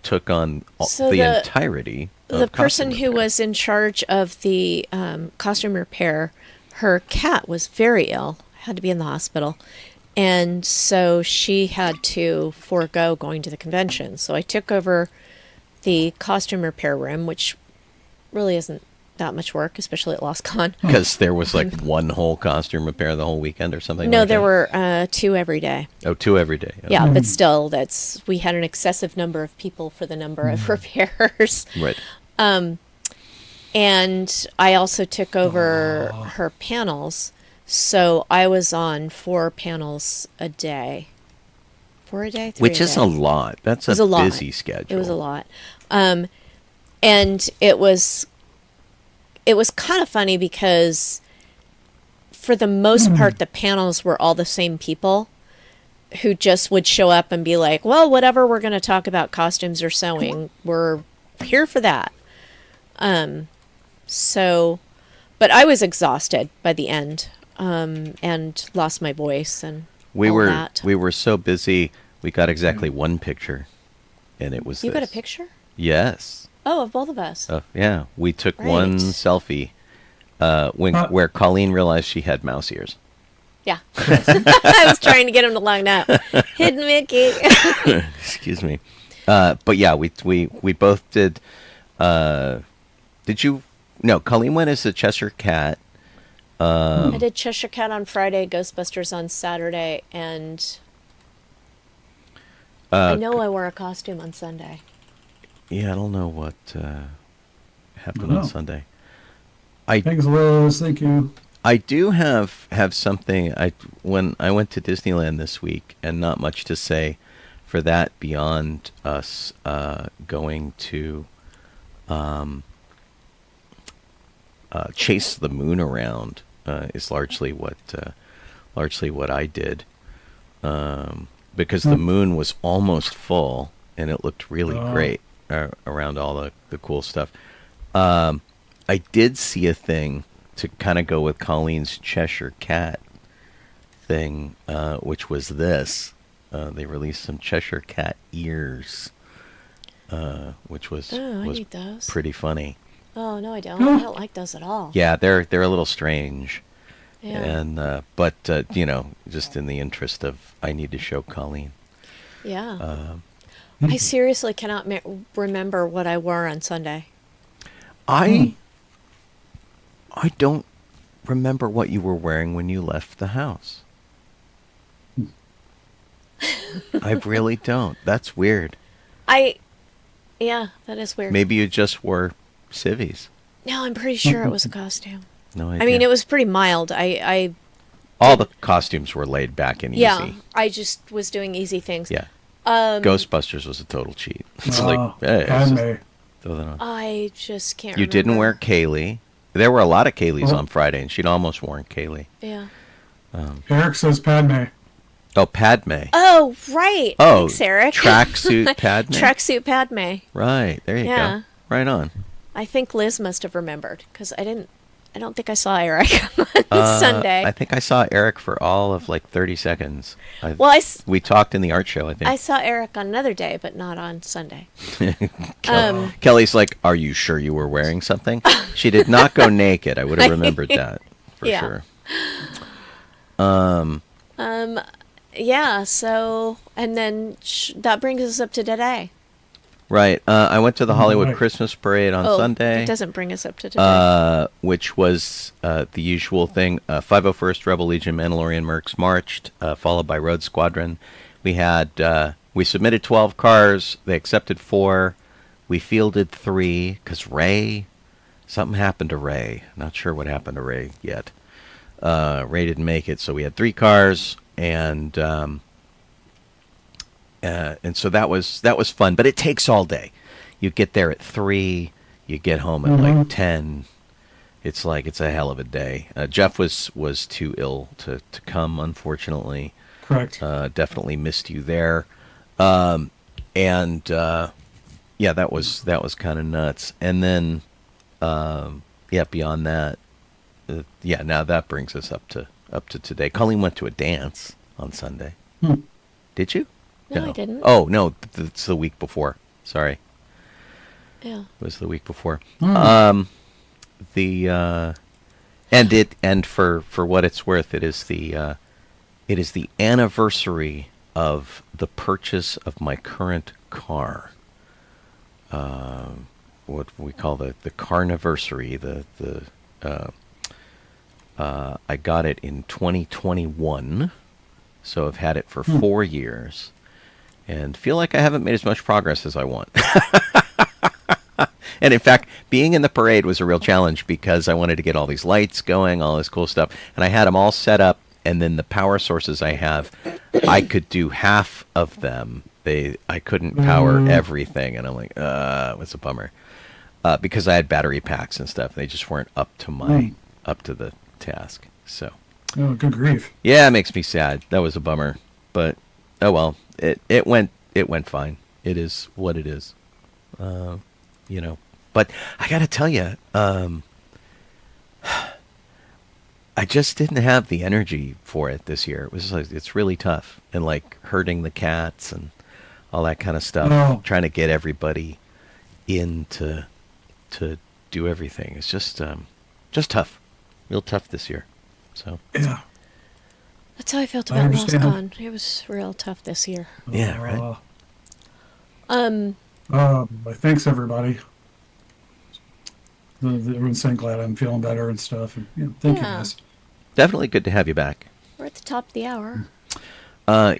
took on the entirety of the person costume who repair. was in charge of the costume repair. Her cat was very ill, had to be in the hospital, and so she had to forego going to the convention. So I took over the costume repair room, which really isn't that much work, especially at LosCon. Because there was like one whole costume repair the whole weekend or something. No, like there that? were 2 every day. Oh, 2 every day. Okay. Yeah, but still, we had an excessive number of people for the number of repairs. Right. And I also took over her panels, so I was on 4 panels a day. 4 a day? 3 Which a is day. a lot. That's It was a a lot. busy schedule. It was a lot. And it was kind of funny because for the most part, the panels were all the same people who just would show up and be like, well, whatever, we're going to talk about costumes or sewing. We're here for that. But I was exhausted by the end, and lost my voice and all that. We were so busy, we got exactly one picture, and it was You got a this. picture? Yes. Oh, of both of us. Yeah. We took Right. one selfie where Colleen realized she had mouse ears. Yeah. I was trying to get him to line up. Hidden Mickey. Excuse me. But yeah, we both did. Did you? No, Colleen went as the Cheshire Cat. I did Cheshire Cat on Friday, Ghostbusters on Saturday, and I know I wore a costume on Sunday. Yeah, I don't know what happened Oh. on Sunday. Thanks, Liz. Thank you. I do have something. When I went to Disneyland this week, and not much to say for that beyond us going to chase the moon around is largely what I did, because the moon was almost full and it looked really great around all the cool stuff. I did see a thing to kind of go with Colleen's Cheshire Cat thing, which was this. They released some Cheshire Cat ears, which was I need those. pretty funny. Oh, no, I don't. I don't like those at all. Yeah, they're a little strange. Yeah. And but just in the interest of I need to show Colleen. Yeah. I seriously cannot remember what I wore on Sunday. I don't remember what you were wearing when you left the house. I really don't. That's weird. Yeah, that is weird. Maybe you just wore civvies. No, I'm pretty sure it was a costume. No idea. I mean, it was pretty mild. I All the costumes were laid back and Yeah, easy. I just was doing easy things. Yeah. Ghostbusters was a total cheat. It's Oh, like, hey, it's Padme. just throw that on. I just can't. You didn't wear remember. Kaylee. There were a lot of Kayleys Oh. on Friday, and she'd almost worn Kaylee. Yeah. Eric says Padme. Oh, Padme. Oh, right. Oh, Thanks, Eric. tracksuit Padme. Tracksuit Padme. Right, there you Yeah. go. Right on. I think Liz must have remembered because I don't think I saw Eric on Sunday. I think I saw Eric for all of like 30 seconds. Well, we talked in the art show, I think. I saw Eric on another day, but not on Sunday. Kelly's like, "Are you sure you were wearing something?" She did not go naked. I would have remembered that for Yeah. sure. Yeah. So, and then that brings us up to today. Right. I went to the Hollywood Right. Christmas Parade on Sunday. It doesn't bring us up to today. Which was the usual thing. 501st Rebel Legion Mandalorian Mercs marched, followed by Road Squadron. We submitted 12 cars. They accepted 4. We fielded 3 because something happened to Ray. Not sure what happened to Ray yet. Ray didn't make it, so we had 3 cars, and so that was fun. But it takes all day. You get there at 3, you get home at like 10. It's a hell of a day. Jeff was too ill to come, unfortunately. Correct. Definitely missed you there. Yeah, that was kind of nuts. And then, beyond that, now that brings us up to today. Colleen went to a dance on Sunday. Did you? No, I didn't. Oh no, it's the week before. Sorry, Yeah. it was the week before. And for what it's worth, it is the anniversary of the purchase of my current car. What we call the carniversary. I got it in 2021, so I've had it for 4 years, and feel like I haven't made as much progress as I want. And in fact, being in the parade was a real challenge because I wanted to get all these lights going, all this cool stuff, and I had them all set up. And then the power sources I have, I could do half of them. I couldn't power everything, and I'm like, it was a bummer because I had battery packs and stuff. They just weren't up to the task. So, Oh, good grief. yeah, it makes me sad. That was a bummer, but oh well. It went fine. It is what it is. But I got to tell you, I just didn't have the energy for it this year. It was like, it's really tough, and like herding the cats and all that kind of stuff. Oh. Trying to get everybody in to do everything. It's just tough, real tough this year. So Yeah. That's how I felt I about understand. LosCon. It was real tough this year. yeah, right. Thanks everybody. Everyone's saying glad I'm feeling better and stuff. And thank you Yeah. guys. Definitely good to have you back. We're at the top of the hour.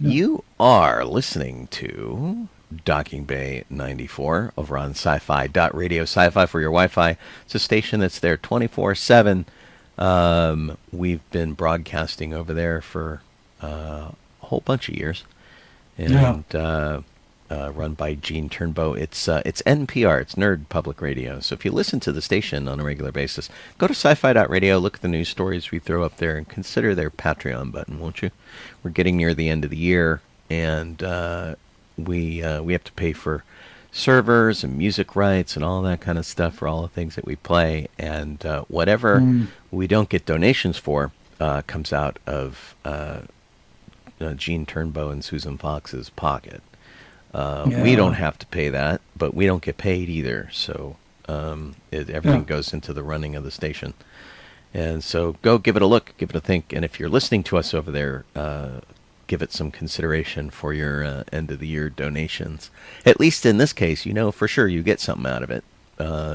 You are listening to Docking Bay 94 over on sci-fi.radio. Sci-fi for your Wi-Fi. It's a station that's there 24/7. We've been broadcasting over there for a whole bunch of years, and run by Gene Turnbow. It's NPR. It's Nerd Public Radio. So if you listen to the station on a regular basis, go to sci-fi.radio, look at the news stories we throw up there, and consider their Patreon button, won't you? We're getting near the end of the year, and we have to pay for servers and music rights and all that kind of stuff for all the things that we play, and whatever we don't get donations for comes out of Gene Turnbow and Susan Fox's pocket. We don't have to pay that, but we don't get paid either, so everything goes into the running of the station. And so go give it a look, give it a think, and if you're listening to us over there, give it some consideration for your end-of-the-year donations. At least in this case, for sure you get something out of it,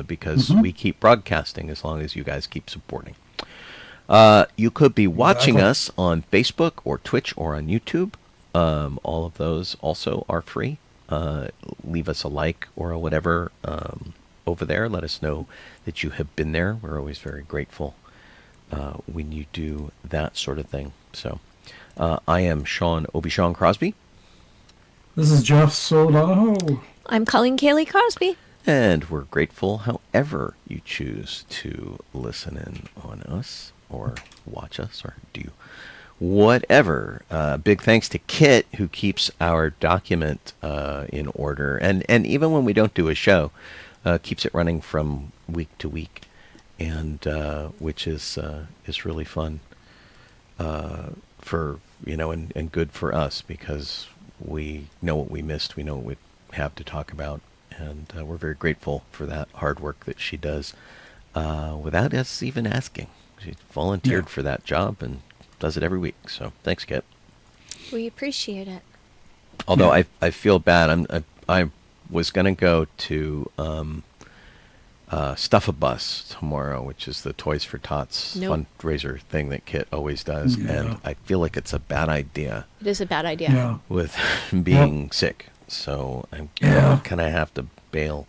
because we keep broadcasting as long as you guys keep supporting. You could be watching us on Facebook or Twitch or on YouTube. All of those also are free. Leave us a like or a whatever over there. Let us know that you have been there. We're always very grateful when you do that sort of thing. So, I am Sean Obi-Shawn Crosby, This is Jeff Donoho. I'm calling Kaylee Crosby. and we're grateful however you choose to listen in on us or watch us or do whatever. Big thanks to Kit, who keeps our document in order, and even when we don't do a show, keeps it running from week to week, and which is really fun for and good for us, because we know what we missed, we know what we have to talk about, and we're very grateful for that hard work that she does without us even asking. She volunteered for that job and does it every week. So thanks, Kit. We appreciate it. Although I feel bad. I was gonna go to Stuff a Bus tomorrow, which is the Toys for Tots fundraiser thing that Kit always does, and I feel like it's a bad idea. It is a bad idea. With being sick. So I'm gonna have to bail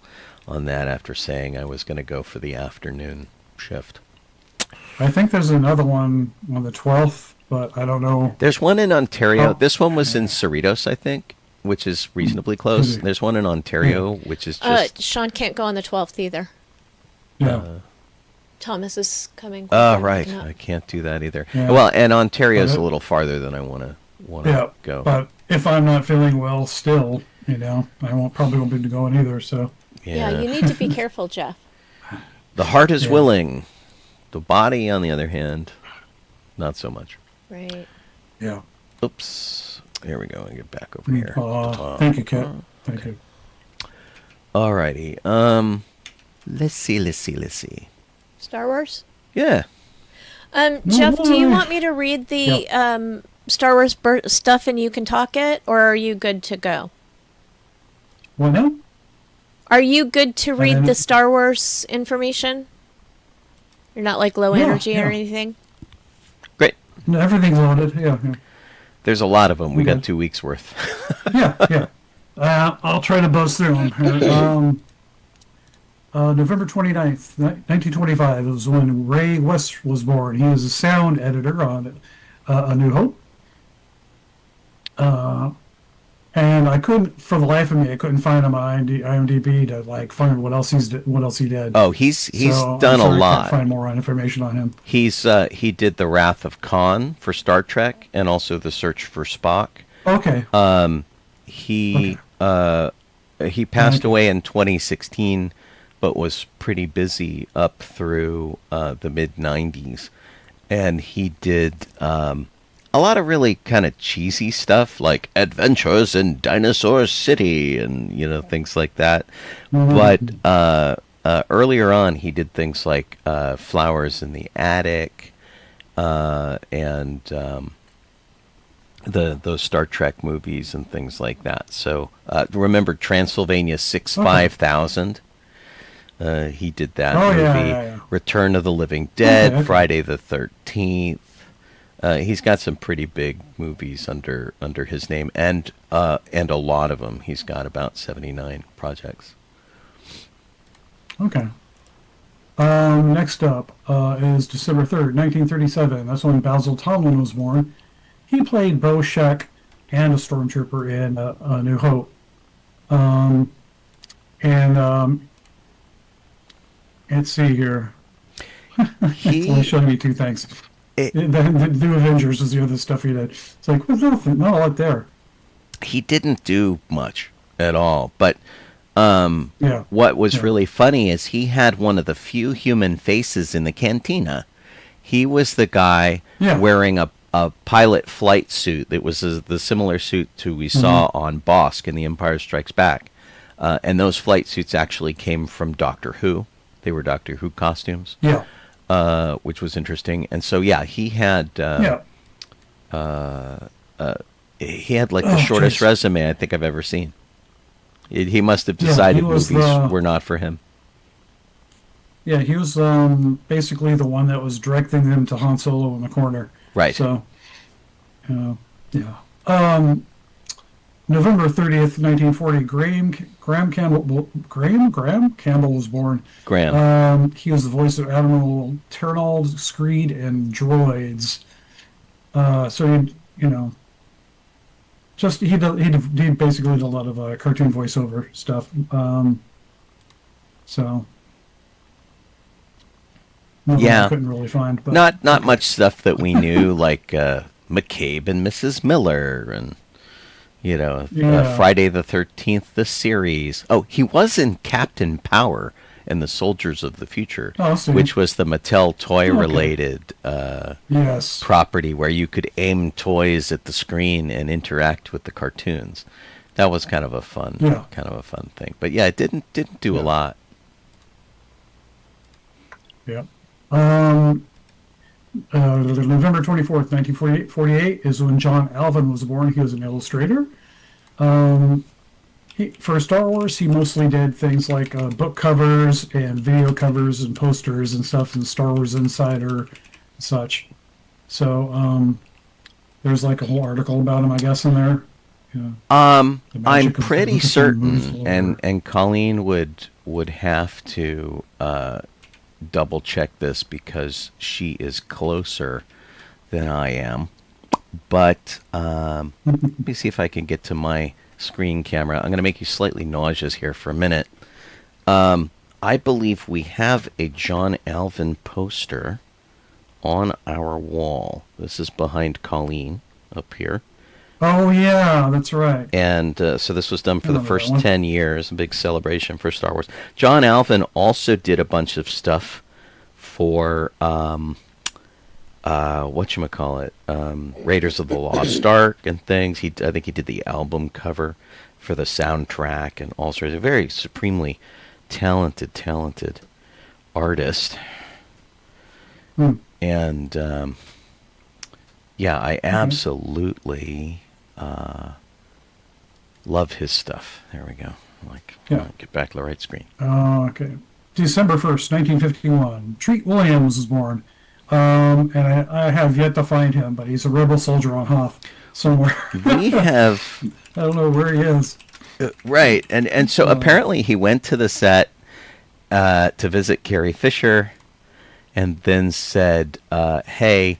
on that after saying I was gonna go for the afternoon shift. I think there's another one on the 12th, but I don't know. There's one in Ontario. Oh. This one was in Cerritos, I think, which is reasonably close. There's one in Ontario, which is just... Sean can't go on the 12th either. Yeah. Thomas is coming. Oh, right. I can't do that either. Yeah. Well, and Ontario's a little farther than I want to go. But if I'm not feeling well still, I probably won't be going either, so... Yeah, you need to be careful, Jeff. The heart is willing. The body, on the other hand, not so much. Right. Yeah. Oops. Here we go. And get back over here. Thank you, Kat. Thank you. Alrighty. Let's see. Star Wars? Yeah. Jeff, do you want me to read the Star Wars stuff and you can talk it, or are you good to go? What now? Are you good to read the Star Wars information? You're not like low energy or anything? Great. No, everything's loaded. Yeah. There's a lot of them. We got 2 weeks worth. Yeah. I'll try to buzz through them. November 29th, 1925 was when Ray West was born. He was a sound editor on A New Hope. And I couldn't, for the life of me, I couldn't find him on IMDb to find what else he did. Oh, he's done a lot. I can't find more information on him. He did The Wrath of Khan for Star Trek, and also The Search for Spock. Okay. He passed away in 2016, but was pretty busy up through the mid 90s, and he did a lot of really kind of cheesy stuff like Adventures in Dinosaur City and things like that. Mm-hmm. But earlier on, he did things like Flowers in the Attic and those Star Trek movies and things like that. So remember Transylvania 5000? He did that movie. Yeah. Return of the Living Dead, Friday the 13th. He's got some pretty big movies under his name, and a lot of them. He's got about 79 projects. Okay. Next up is December 3rd, 1937. That's when Basil Tomlin was born. He played Bo Sheck and a stormtrooper in A New Hope. Let's see here. It's only showing me two things. The New Avengers was the other stuff he did. It's like, well, nothing, not a lot there. He didn't do much at all, but what was really funny is he had one of the few human faces in the cantina. He was the guy wearing a pilot flight suit that was the similar suit to we saw on Bosk in The Empire Strikes Back. And those flight suits actually came from Doctor Who. They were Doctor Who costumes. Yeah. Which was interesting. And so, he had the shortest resume I think I've ever seen. He must have decided movies were not for him. Yeah, he was basically the one that was directing them to Han Solo in the corner. Right. So, November 30th, 1940, Graham Campbell was born. Graham. He was the voice of Admiral Ternald Screed in Droids. So just he basically did a lot of cartoon voiceover stuff. So nothing I couldn't really find. But not much stuff that we knew, like McCabe and Mrs. Miller, and Friday the 13th, the series. Oh, he was in Captain Power and the Soldiers of the Future, which was the Mattel toy-related property where you could aim toys at the screen and interact with the cartoons. That was kind of a fun thing. But yeah, it didn't do a lot. Yeah. November 24th, 1948 is when John Alvin was born. He was an illustrator. For Star Wars, he mostly did things like book covers and video covers and posters and stuff, and Star Wars Insider and such. So there's like a whole article about him, I guess, in there. I'm pretty certain, and Colleen would have to double check this because she is closer than I am. But let me see if I can get to my screen camera. I'm going to make you slightly nauseous here for a minute. I believe we have a John Alvin poster on our wall. This is behind Colleen up here. Oh, yeah, that's right. And so this was done for the first 10 years, a big celebration for Star Wars. John Alvin also did a bunch of stuff for, whatchamacallit, Raiders of the Lost Ark and things. I think he did the album cover for the soundtrack and all sorts of very supremely talented artist. And, I absolutely love his stuff. There we go. Get back to the right screen. Okay. December 1st, 1951. Treat Williams was born. And I have yet to find him, but he's a rebel soldier on Hoth somewhere. We have... I don't know where he is. Right. And so apparently he went to the set to visit Carrie Fisher and then said, hey,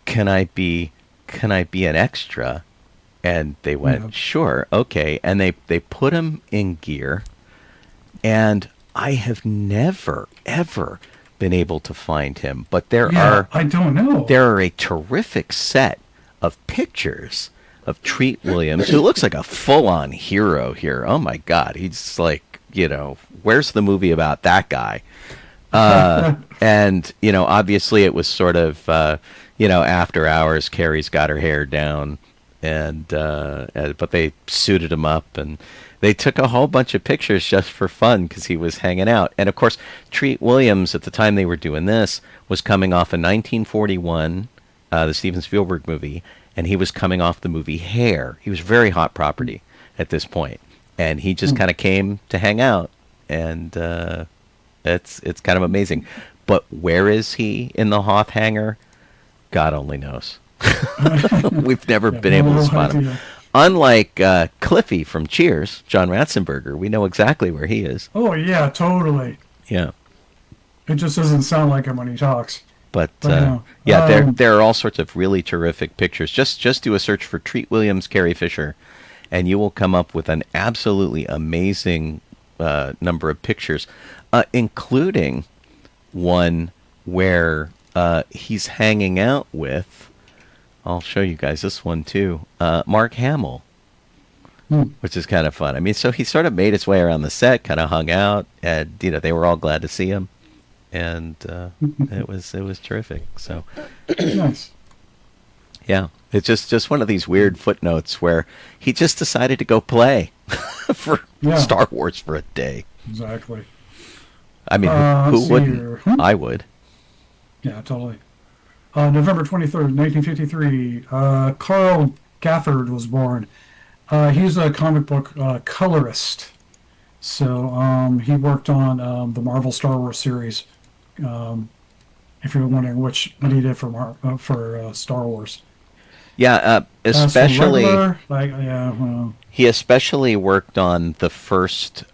can I be an extra? And they went, sure, okay. And they put him in gear. And I have never, ever been able to find him. But I don't know. There are a terrific set of pictures of Treat Williams, who looks like a full-on hero here. Oh, my God. He's like, where's the movie about that guy? And, obviously it was sort of, after hours, Carrie's got her hair down, and but they suited him up, and they took a whole bunch of pictures just for fun because he was hanging out. And, of course, Treat Williams, at the time they were doing this, was coming off in 1941, the Steven Spielberg movie, and he was coming off the movie Hair. He was very hot property at this point, and he just kind of came to hang out, and it's kind of amazing. But where is he in the Hoth hangar? God only knows. We've never been able to spot him. Unlike Cliffy from Cheers, John Ratzenberger, we know exactly where he is. Oh, yeah, totally. Yeah. It just doesn't sound like him when he talks. But there are all sorts of really terrific pictures. Just do a search for Treat Williams, Carrie Fisher, and you will come up with an absolutely amazing number of pictures, including one where he's hanging out with, I'll show you guys this one too, Mark Hamill, which is kind of fun. I mean, so he sort of made his way around the set, kind of hung out, and they were all glad to see him, and it was terrific. So nice. Yeah, it's just one of these weird footnotes where he just decided to go play for Star Wars for a day. Exactly. I mean, who wouldn't? I would. Yeah, totally. November 23rd, 1953, Carl Gafford was born. He's a comic book colorist. So he worked on the Marvel Star Wars series. If you're wondering what he did for Star Wars. Yeah, especially regular, he especially worked on the first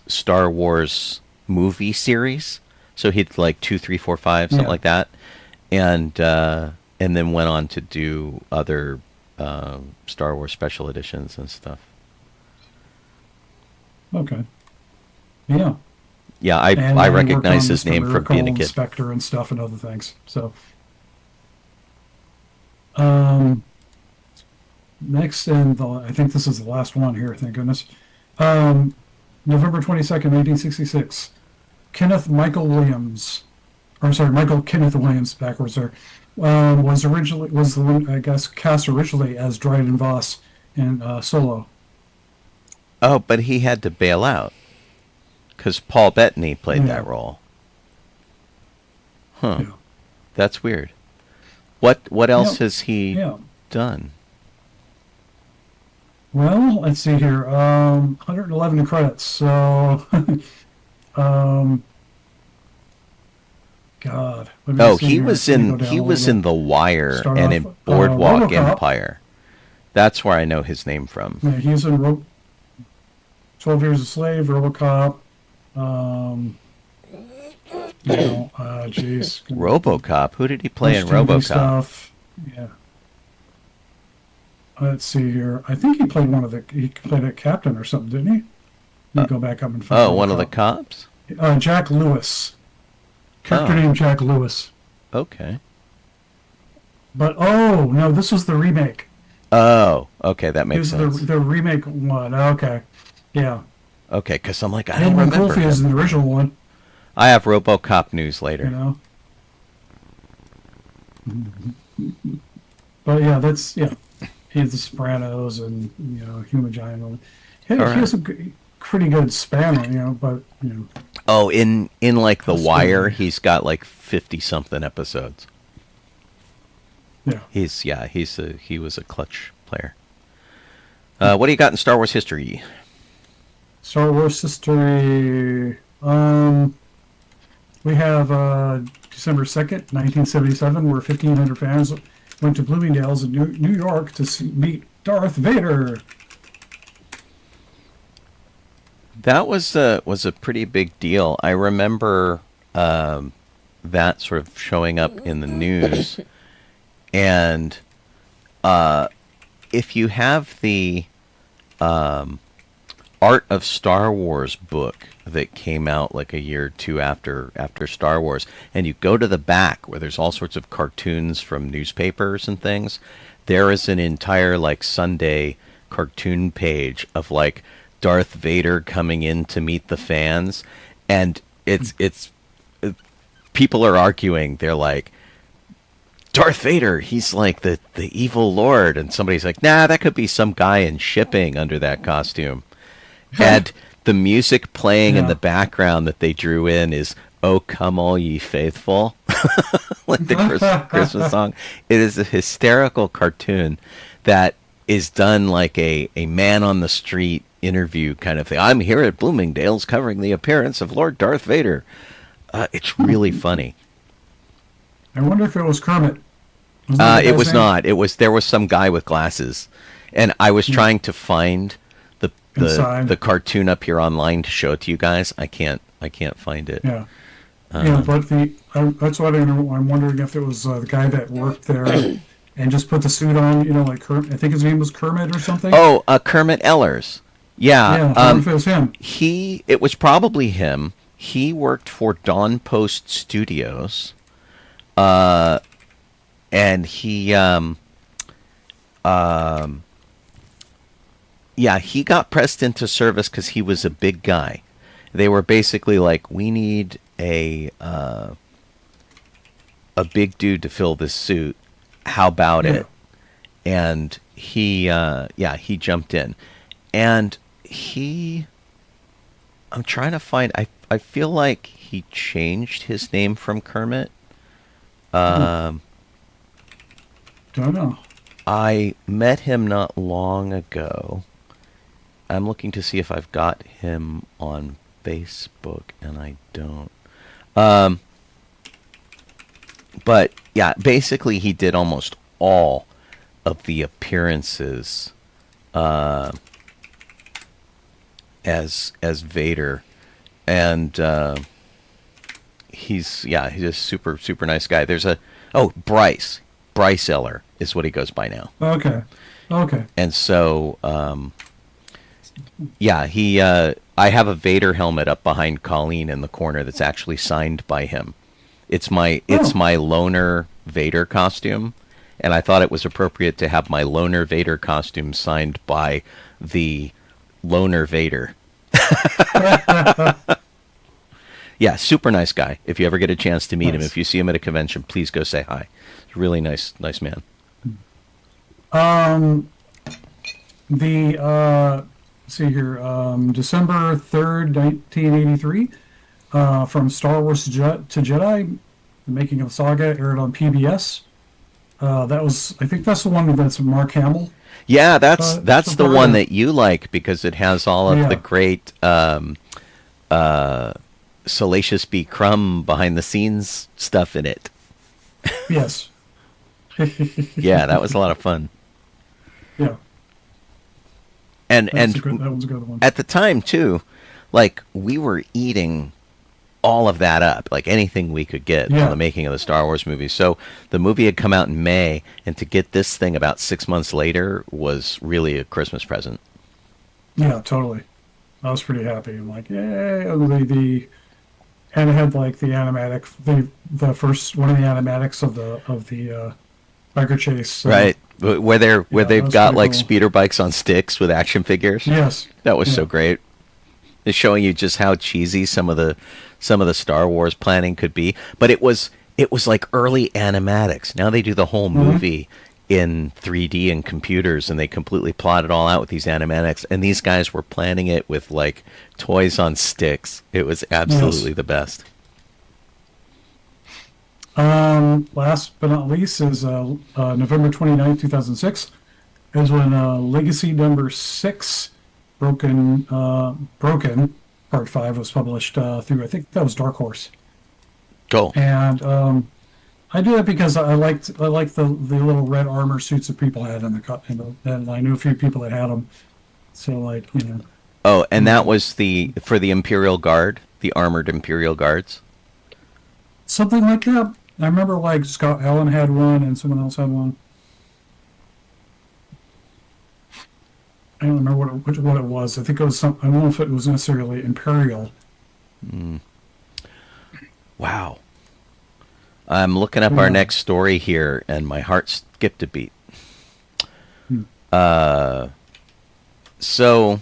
Star Wars movie series. So he did like 2, 3, 4, 5, something like that. And and then went on to do other Star Wars special editions and stuff. Okay. Yeah. Yeah, And I then worked recognize on his Mr. name from Miracle being a and kid. Spectre and stuff and other things. So, next, and I think this is the last one here, thank goodness. November 22nd, 1966. Michael Kenneth Williams, backwards there, was the one, I guess, cast originally as Dryden Voss in Solo. Oh, but he had to bail out because Paul Bettany played that role. Huh. Yeah. That's weird. What else has he Yeah. done? Well, let's see here. 111 credits. So, God. Let me Oh, see he here. was Let me in go down he a was little in The Wire Start and off, in Boardwalk RoboCop. Empire. That's where I know his name from. bit. Yeah, he's in 12 Years a Slave, RoboCop. Jeez. RoboCop. Who did he play in Much TV RoboCop? Stuff. Yeah. Let's see here. I think he played he played a captain or something, didn't he? Let me go back up and find Oh, one of the RoboCop. cops? Jack Lewis. Character Oh. named Jack Lewis. Okay. But no, this was the remake. Oh, okay, that makes This is sense. the remake one. Okay, yeah. Okay, because I'm like, I don't Edmund remember Colfield is him. in the original one. I have RoboCop news later. You know. But yeah, he's The Sopranos and Human Giant. He All right. has a pretty good span, but Oh, in like The That's Wire, good. he's got like 50 something episodes. yeah. He was a clutch player. What do you got in Star Wars history? Star Wars history. We have December 2nd, 1977, where 1,500 fans went to Bloomingdale's in New York to meet Darth Vader. That was a pretty big deal. I remember that sort of showing up in the news. And if you have the Art of Star Wars book that came out like a year or two after Star Wars, and you go to the back where there's all sorts of cartoons from newspapers and things, there is an entire like Sunday cartoon page of like Darth Vader coming in to meet the fans, and it's people are arguing. They're like, Darth Vader, he's like the evil lord, and somebody's like, nah, that could be some guy in shipping under that costume. And the music playing in the background that they drew in is "Oh Come All Ye Faithful," like the Christmas song. It is a hysterical cartoon that is done like a man on the street interview kind of thing. I'm here at Bloomingdale's covering the appearance of Lord Darth Vader. It's really funny. I wonder if it was Kermit. It was not. There was some guy with glasses, and I was trying to find Inside. the cartoon up here online to show it to you guys. I can't find it. Yeah. But that's what I'm wondering if it was the guy that worked there and just put the suit on, like Kermit. I think his name was Kermit or something. Oh, Kermit Ellers. Yeah. Yeah, I wonder if it was him. It was probably him. He worked for Dawn Post Studios. And he he got pressed into service because he was a big guy. They were basically like, we need a big dude to fill this suit. How about it? And he jumped in. And I'm trying to find, I feel like he changed his name from Kermit. Don't know. I met him not long ago. I'm looking to see if I've got him on Facebook, and I don't. But yeah, basically he did almost all of the appearances as Vader, and he's a super nice guy. There's Bryce. Bryce Eller is what he goes by now. Okay. And so, yeah, I have a Vader helmet up behind Colleen in the corner that's actually signed by him. It's my loner Vader costume, and I thought it was appropriate to have my loner Vader costume signed by the loner Vader. Yeah, super nice guy. If you ever get a chance to meet him, if you see him at a convention, please go say hi. He's a really nice man. See here, December 3rd, 1983, from Star Wars to Jedi, the making of the saga, aired on PBS. I think that's the one that's Mark Hamill. Yeah, that's the one that you like because it has all of the great Salacious B. Crumb behind the scenes stuff in it. Yes. Yeah, that was a lot of fun. Yeah. And that was a good one. At the time too, like we were eating all of that up, like anything we could get on the making of the Star Wars movie. So the movie had come out in May, and to get this thing about 6 months later was really a Christmas present. Yeah, totally. I was pretty happy. I'm like, yay! And it had like the animatic, the first one of the animatics of the biker chase, right? Where they've got like cool. speeder bikes on sticks with action figures. Yes, that was so great. It's showing you just how cheesy some of the Star Wars planning could be. But it was like early animatics. Now they do the whole movie in 3D and computers, and they completely plot it all out with these animatics. And these guys were planning it with like toys on sticks. It was absolutely the best. Last but not least is November 29th, 2006, is when Legacy number 6, Broken Part 5 was published through, I think that was Dark Horse. Cool. And I do that because I liked the little red armor suits that people had and I knew a few people that had them. So like, you know. Oh, and that was for the Imperial Guard, the armored Imperial Guards? Something like that. I remember like Scott Allen had one and someone else had one. I don't remember what it was. I think it was I don't know if it was necessarily Imperial. Wow. I'm looking up our next story here, and my heart skipped a beat. So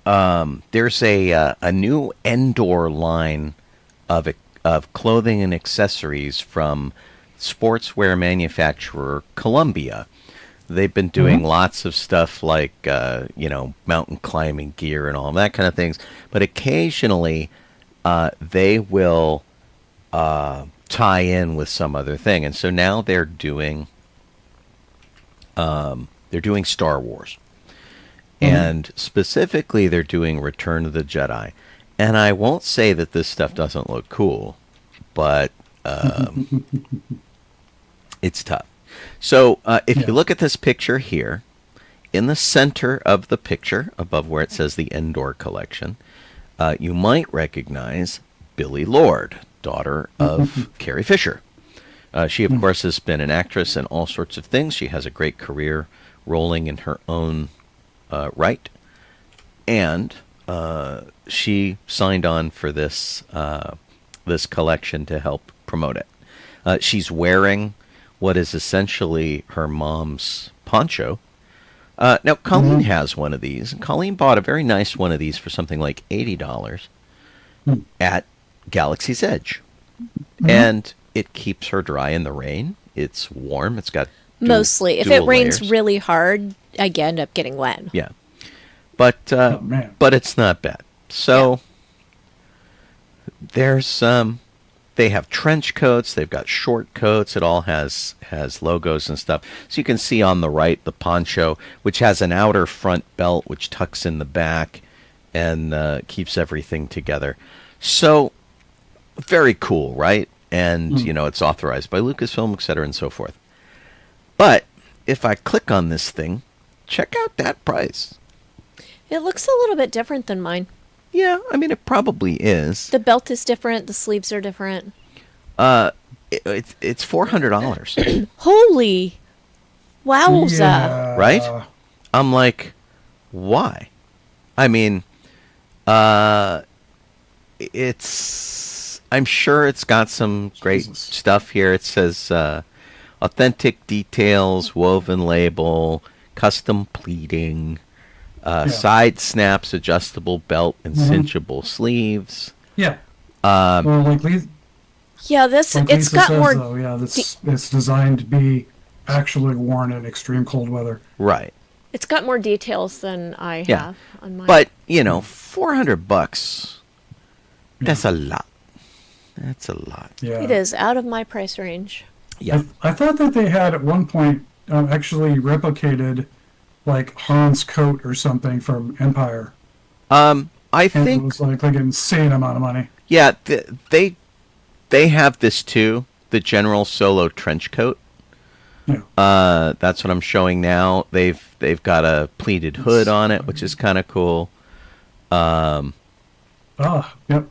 there's a new Endor line of clothing and accessories from sportswear manufacturer Columbia. They've been doing lots of stuff like, mountain climbing gear and all that kind of things. But occasionally, they will tie in with some other thing. And so now they're doing Star Wars. And specifically, they're doing Return of the Jedi. And I won't say that this stuff doesn't look cool, but it's tough. So if you look at this picture here, in the center of the picture, above where it says the Endor Collection, you might recognize Billie Lourd, daughter of Carrie Fisher. She, of course, has been an actress in all sorts of things. She has a great career rolling in her own right. And she signed on for this collection to help promote it. She's wearing what is essentially her mom's poncho. Now, Colleen has one of these. Colleen bought a very nice one of these for something like $80 at Galaxy's Edge. And it keeps her dry in the rain. It's warm. It's got mostly. If it rains really hard, I end up getting wet. Yeah. But it's not bad. So there's they have trench coats, they've got short coats, it all has logos and stuff. So you can see on the right the poncho, which has an outer front belt which tucks in the back and keeps everything together. So very cool, right? And it's authorized by Lucasfilm, etc. and so forth. But if I click on this thing, check out that price. It looks a little bit different than mine. Yeah, I mean, it probably is. The belt is different. The sleeves are different. it's $400, Holy wowza. Yeah. right? I'm like, why? I mean, I'm sure it's got some great Jesus. stuff here. It says authentic details, woven label, custom pleating, side snaps, adjustable belt, and cinchable sleeves. Yeah. Um, Well, like Lisa, Yeah, this like it's Lisa got says, more. though, yeah, it's designed to be actually worn in extreme cold weather. right. It's got more details than I Yeah. have on mine. But, $400, that's a lot. That's a lot. Yeah. it is out of my price range. Yeah. I thought that they had at one point actually replicated like Han's coat or something from Empire. I And it think, was like an insane amount of money. yeah, they have this too, the General Solo trench coat. Yeah. That's what I'm showing now. They've got a pleated hood on it, which is kind of cool. Yep,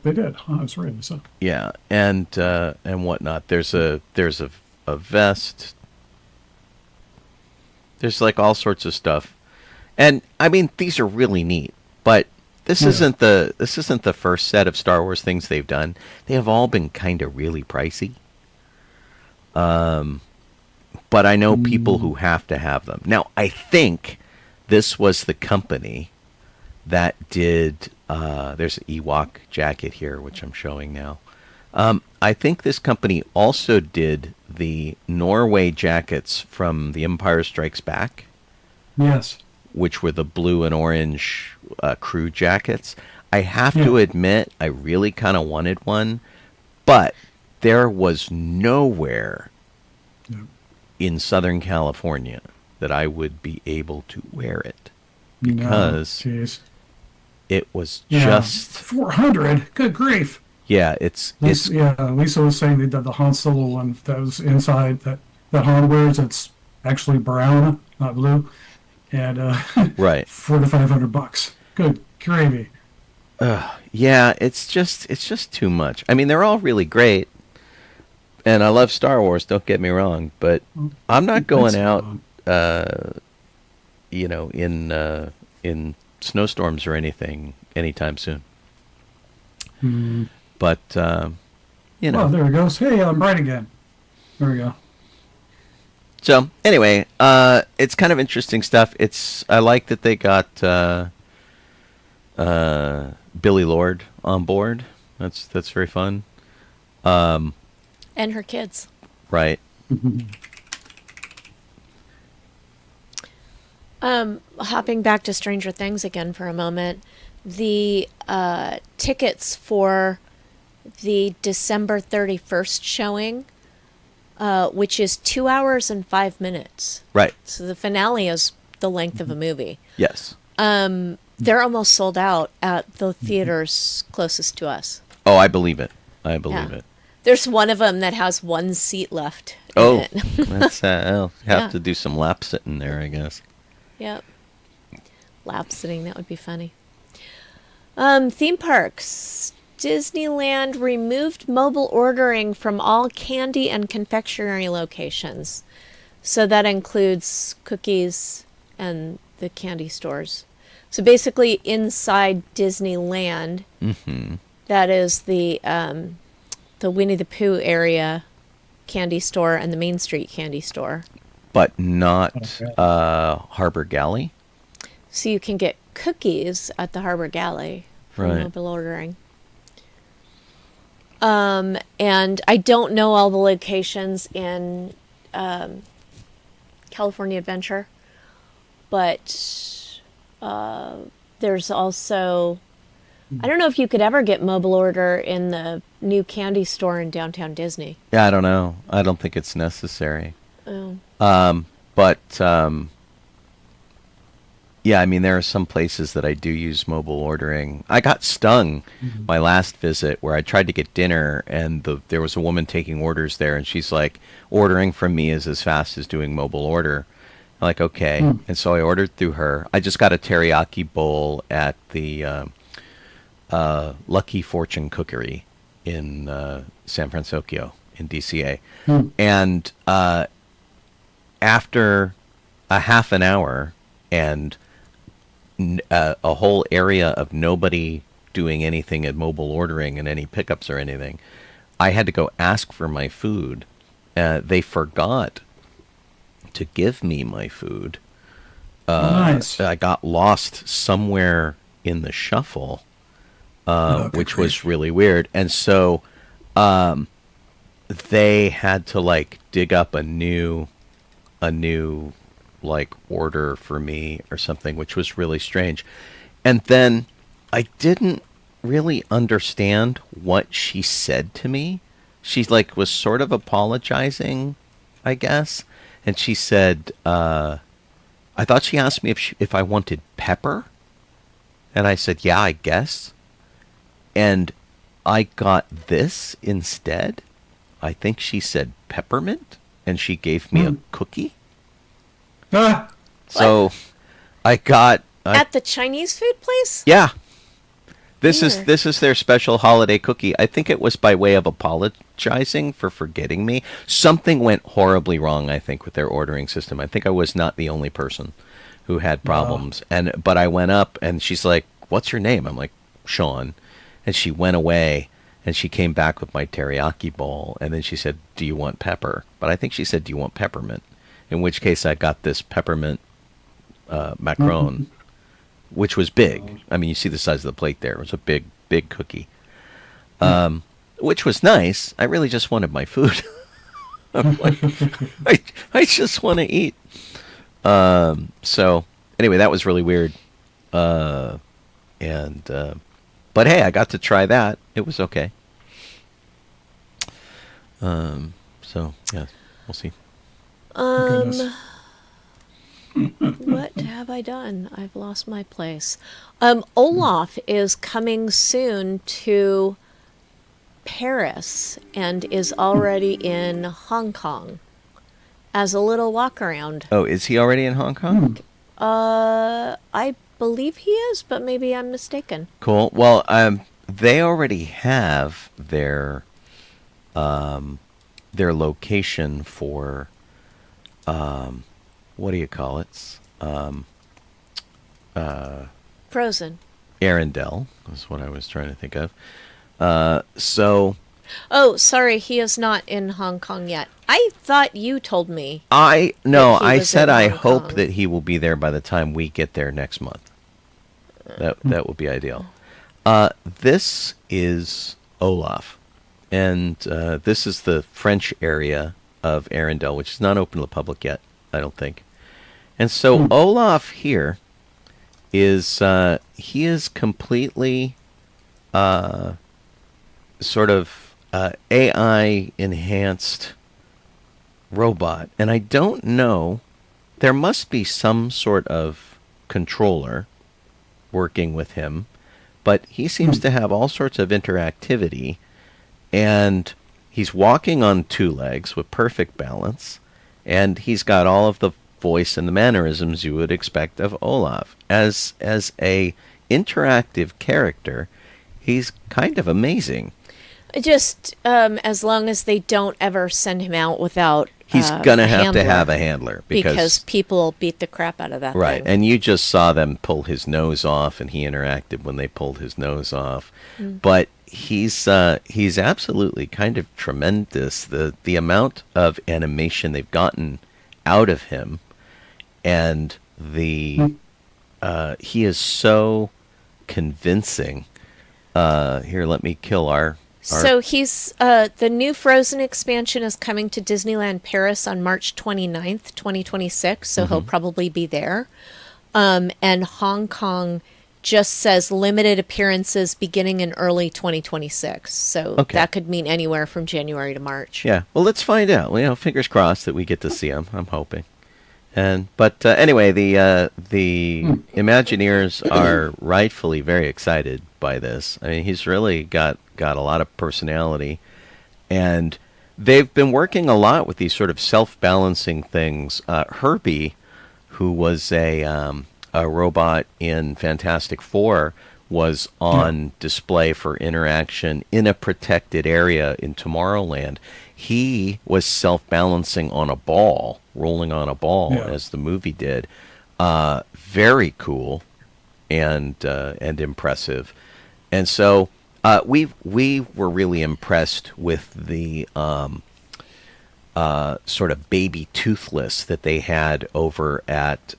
they did. Oh, that's right. So, Yeah, and whatnot. There's a vest. There's like all sorts of stuff, and I mean these are really neat. But this isn't the first set of Star Wars things they've done. They have all been kind of really pricey. But I know people who have to have them. Now I think this was the company that did. There's an Ewok jacket here, which I'm showing now. I think this company also did the Norway jackets from The Empire Strikes Back, yes. which were the blue and orange crew jackets. I have to admit, I really kind of wanted one, but there was nowhere in Southern California that I would be able to wear it because it was just 400. Good grief. yeah, it's Lisa was saying they did the Han Solo one that was inside that Han wears. It's actually brown, not blue, and right. $400 to $500. Good gravy. Yeah, it's just too much. I mean, they're all really great, and I love Star Wars. Don't get me wrong, but I'm not going out, in snowstorms or anything anytime soon. But Oh, there it goes. Hey, I'm bright again. There we go. So anyway, it's kind of interesting stuff. I like that they got Billy Lord on board. That's very fun. And her kids. Right. Hopping back to Stranger Things again for a moment, the tickets for the December 31st showing, which is 2 hours and 5 minutes. Right. So the finale is the length of a movie. Yes. They're almost sold out at the theaters closest to us. Oh, I believe it. I believe it. There's one of them that has one seat left. Oh, in it. that's I'll have Yeah. to do some lap sitting there, I guess. Yep. Lap sitting, that would be funny. Theme parks. Disneyland removed mobile ordering from all candy and confectionery locations. So that includes cookies and the candy stores. So basically inside Disneyland, that is the Winnie the Pooh area candy store and the Main Street candy store. But not Harbor Galley. So you can get cookies at the Harbor Galley for Right. mobile ordering. And I don't know all the locations in California Adventure, but there's also, I don't know if you could ever get mobile order in the new candy store in downtown Disney. Yeah, I don't know. I don't think it's necessary. Oh. Yeah, I mean, there are some places that I do use mobile ordering. I got stung my last visit where I tried to get dinner, and there was a woman taking orders there, and she's like, ordering from me is as fast as doing mobile order. I'm like, okay. And so I ordered through her. I just got a teriyaki bowl at the Lucky Fortune Cookery in San Francisco, in DCA. And after a half an hour and a whole area of nobody doing anything at mobile ordering and any pickups or anything, I had to go ask for my food. They forgot to give me my food. Nice. I got lost somewhere in the shuffle, which was really weird. And so they had to like dig up a new like order for me or something, which was really strange. And then I didn't really understand what she said to me. She like was sort of apologizing, I guess. And she said, I thought she asked me if I wanted pepper. And I said, yeah, I guess. And I got this instead. I think she said peppermint, and she gave me a cookie. Ah, So I got At the Chinese food place? yeah. This Weird. is their special holiday cookie. I think it was by way of apologizing for forgetting me. Something went horribly wrong, I think, with their ordering system. I think I was not the only person who had problems. But I went up and she's like, "What's your name?" I'm like, "Sean." And she went away and she came back with my teriyaki bowl, and then she said, "Do you want pepper?" But I think she said, "Do you want peppermint?" In which case I got this peppermint macaron, which was big. I mean, you see the size of the plate there. It was a big, big cookie, which was nice. I really just wanted my food. I'm like, I just want to eat. So anyway, that was really weird. But hey, I got to try that. It was okay. So yeah, we'll see. goodness. What have I done? I've lost my place. Olaf is coming soon to Paris and is already in Hong Kong as a little walk around. Oh, is he already in Hong Kong? I believe he is, but maybe I'm mistaken. Cool. Well, they already have their location for what do you call it? Frozen. Arendelle is what I was trying to think of. So Oh, sorry, he is not in Hong Kong yet. I thought you told me. I was said in I Hong hope Kong. that he will be there by the time we get there next month. That would be ideal. This is Olaf, and this is the French area of Arendelle, which is not open to the public yet, I don't think. And so Olaf here is he is completely sort of AI enhanced robot, and I don't know. There must be some sort of controller working with him, but he seems to have all sorts of interactivity, and he's walking on two legs with perfect balance, and he's got all of the voice and the mannerisms you would expect of Olaf. As a interactive character, he's kind of amazing. Just as long as they don't ever send him out without He's gonna a have to handler, have a handler because people beat the crap out of that right, thing. and you just saw them pull his nose off, and he interacted when they pulled his nose off. But he's absolutely kind of tremendous. The amount of animation they've gotten out of him, and he is so convincing. Here, let me kill our. So he's the new Frozen expansion is coming to Disneyland Paris on March 29th, 2026, so he'll probably be there. And Hong Kong just says limited appearances beginning in early 2026. So that could mean anywhere from January to March. Yeah, well, let's find out. Well, fingers crossed that we get to see him. I'm hoping. But anyway, the Imagineers are rightfully very excited by this. I mean, he's really got a lot of personality, and they've been working a lot with these sort of self-balancing things. Herbie, who was a robot in Fantastic Four, was on display for interaction in a protected area in Tomorrowland. He was self-balancing on a ball, rolling on a ball, as the movie did. Very cool and impressive. And so we were really impressed with the sort of baby Toothless that they had over at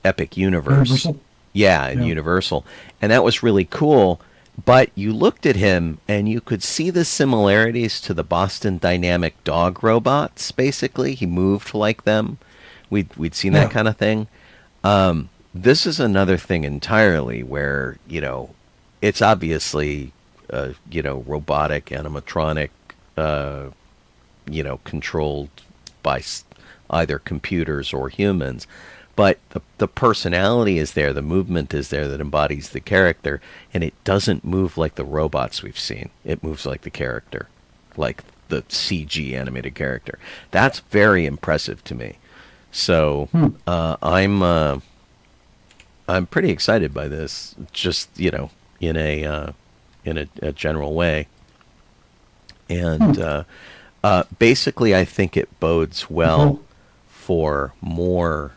Epic Universe. Universal? Yeah, Universal. And that was really cool. But you looked at him and you could see the similarities to the Boston Dynamic dog robots, basically. He moved like them. We'd seen that kind of thing. This is another thing entirely where, it's obviously, robotic, animatronic, controlled by either computers or humans. But the personality is there, the movement is there that embodies the character, and it doesn't move like the robots we've seen. It moves like the character, like the CG animated character. That's very impressive to me. So I'm pretty excited by this, just in a general way. And basically, I think it bodes well for more.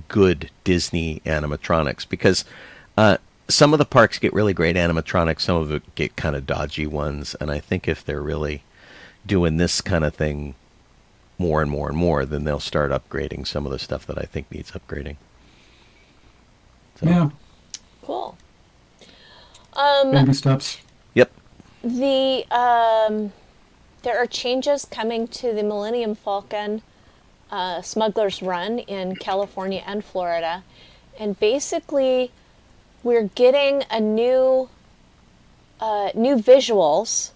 Good Disney animatronics, because some of the parks get really great animatronics, some of it get kind of dodgy ones, and I think if they're really doing this kind of thing more and more and more, then they'll start upgrading some of the stuff that I think needs upgrading. So. Yeah. Cool. Baby steps. Yep. There are changes coming to the Millennium Falcon Smuggler's Run in California and Florida, and basically we're getting a new visuals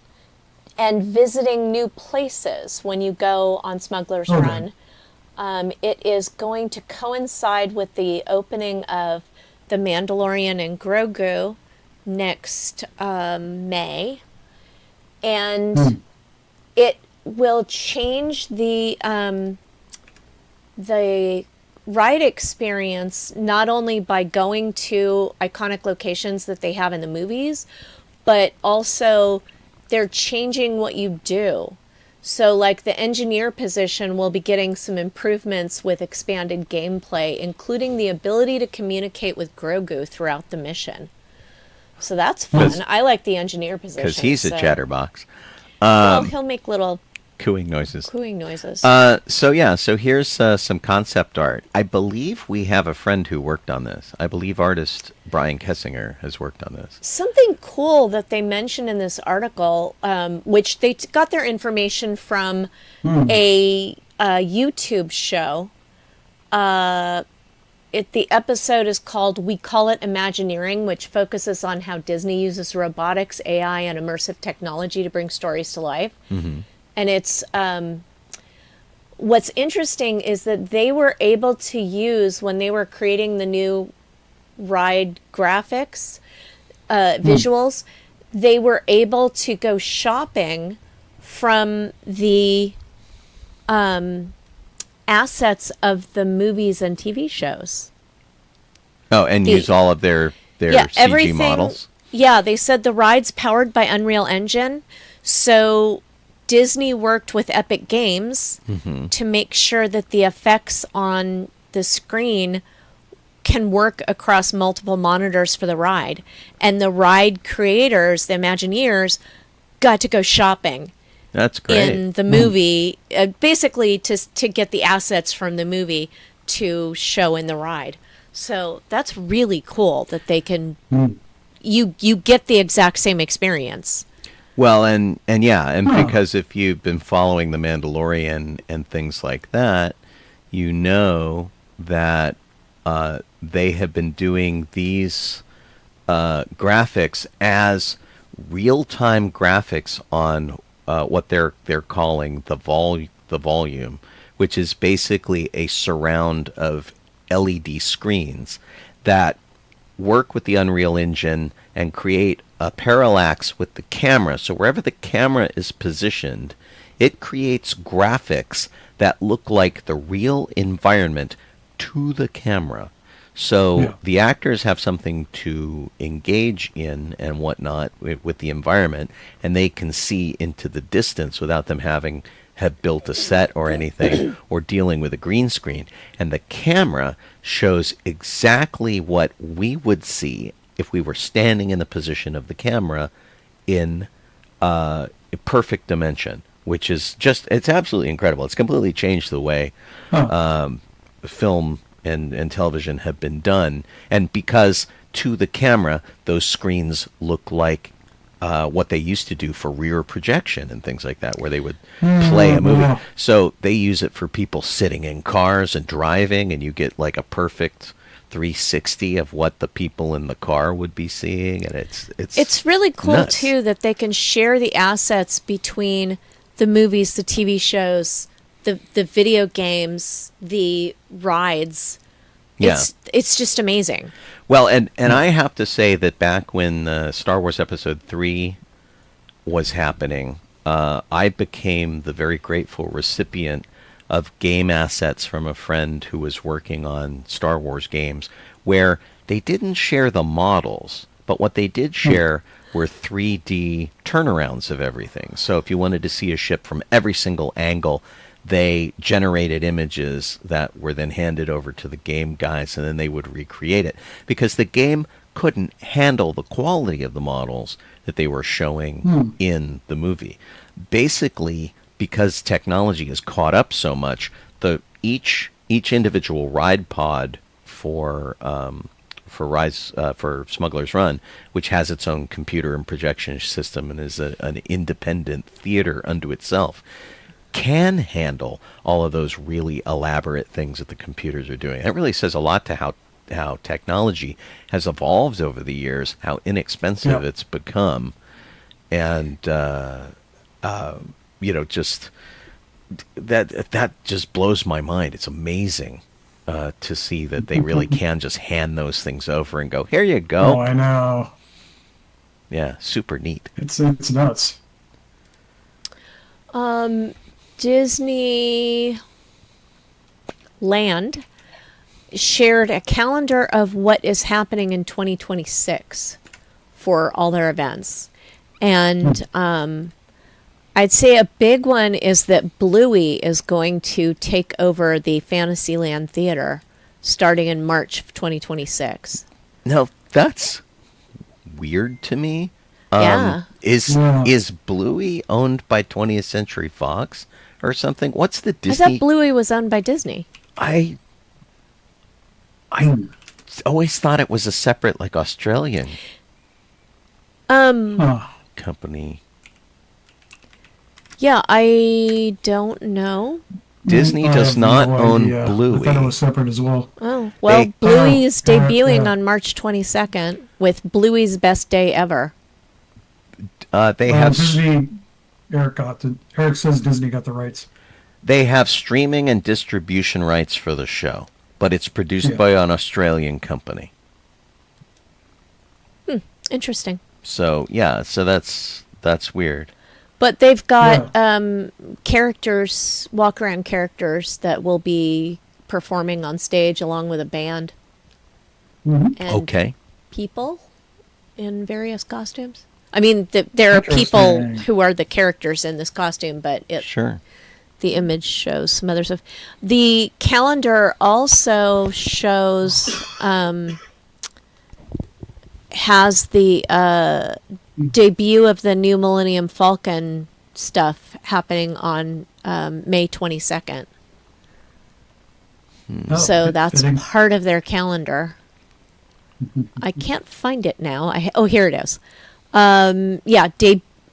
and visiting new places when you go on Smuggler's Run. It is going to coincide with the opening of The Mandalorian and Grogu next May, and it will change the ride experience, not only by going to iconic locations that they have in the movies, but also they're changing what you do. So like the engineer position will be getting some improvements with expanded gameplay, including the ability to communicate with Grogu throughout the mission. So that's fun. I like the engineer position. Because he's a chatterbox. Well, he'll make little cooing noises. So here's some concept art. I believe we have a friend who worked on this. I believe artist Brian Kessinger has worked on this. Something cool that they mentioned in this article, which they got their information from a YouTube show. The episode is called We Call It Imagineering, which focuses on how Disney uses robotics, AI, and immersive technology to bring stories to life. Mm-hmm. And it's what's interesting is that they were able to use, when they were creating the new ride graphics, visuals, they were able to go shopping from the assets of the movies and TV shows. Oh, and use all of their CG models? Yeah, they said the ride's powered by Unreal Engine, so Disney worked with Epic Games to make sure that the effects on the screen can work across multiple monitors for the ride. And the ride creators, the Imagineers, got to go shopping. That's great. In the movie, basically to get the assets from the movie to show in the ride. So that's really cool that they can... You get the exact same experience. Well, and because if you've been following The Mandalorian and things like that, you know that they have been doing these graphics as real-time graphics on what they're calling the volume, which is basically a surround of LED screens that work with the Unreal Engine and create a parallax with the camera. So wherever the camera is positioned, it creates graphics that look like the real environment to the camera. So Yeah. the actors have something to engage in and whatnot with the environment, and they can see into the distance without them having have built a set or anything or dealing with a green screen. And the camera shows exactly what we would see if we were standing in the position of the camera in a perfect dimension, which is just, it's absolutely incredible. It's completely changed the way film and television have been done. And because to the camera, those screens look like what they used to do for rear projection and things like that, where they would play a movie. Yeah. So they use it for people sitting in cars and driving, and you get like a perfect 360 of what the people in the car would be seeing, and It's really cool nuts. too that they can share the assets between the movies, the TV shows, the video games, the rides. Yeah. It's just amazing. Well, and I have to say that back when Star Wars Episode 3 was happening, I became the very grateful recipient of game assets from a friend who was working on Star Wars games, where they didn't share the models, but what they did share were 3D turnarounds of everything. So if you wanted to see a ship from every single angle, they generated images that were then handed over to the game guys, and then they would recreate it, because the game couldn't handle the quality of the models that they were showing in the movie. Basically, because technology has caught up so much, each individual ride pod for Smuggler's Run, which has its own computer and projection system and is an independent theater unto itself, can handle all of those really elaborate things that the computers are doing. That really says a lot to how technology has evolved over the years, how inexpensive it's become, and just that just blows my mind. It's amazing to see that they really can just hand those things over and go, here you go. Oh, I know. Yeah, super neat. It's nuts. Disneyland shared a calendar of what is happening in 2026 for all their events. And I'd say a big one is that Bluey is going to take over the Fantasyland Theater starting in March of 2026 Now, that's weird to me. Yeah. Is Bluey owned by 20th Century Fox or something? What's the I Disney? thought Bluey was owned by Disney. I always thought it was a separate, like, Australian company. Yeah, I don't know. Disney I does have not no own idea. Bluey. I thought it was separate as well. Oh, well, They- Bluey is debuting yeah. on March 22nd with Bluey's Best Day Ever. They have Disney. Eric says Disney got the rights. they have streaming and distribution rights for the show, but it's produced Yeah. by an Australian company. Interesting. So yeah, so that's weird. But they've got characters, walk-around characters that will be performing on stage along with a band. Mhm. And Okay. people in various costumes. I mean, there are people Interesting. who are the characters in this costume, but Sure. the image shows some other stuff. The calendar also shows has the debut of the new Millennium Falcon stuff happening on May 22nd. Oh, So that's fitting. part of their calendar. I can't find it now. Here it is.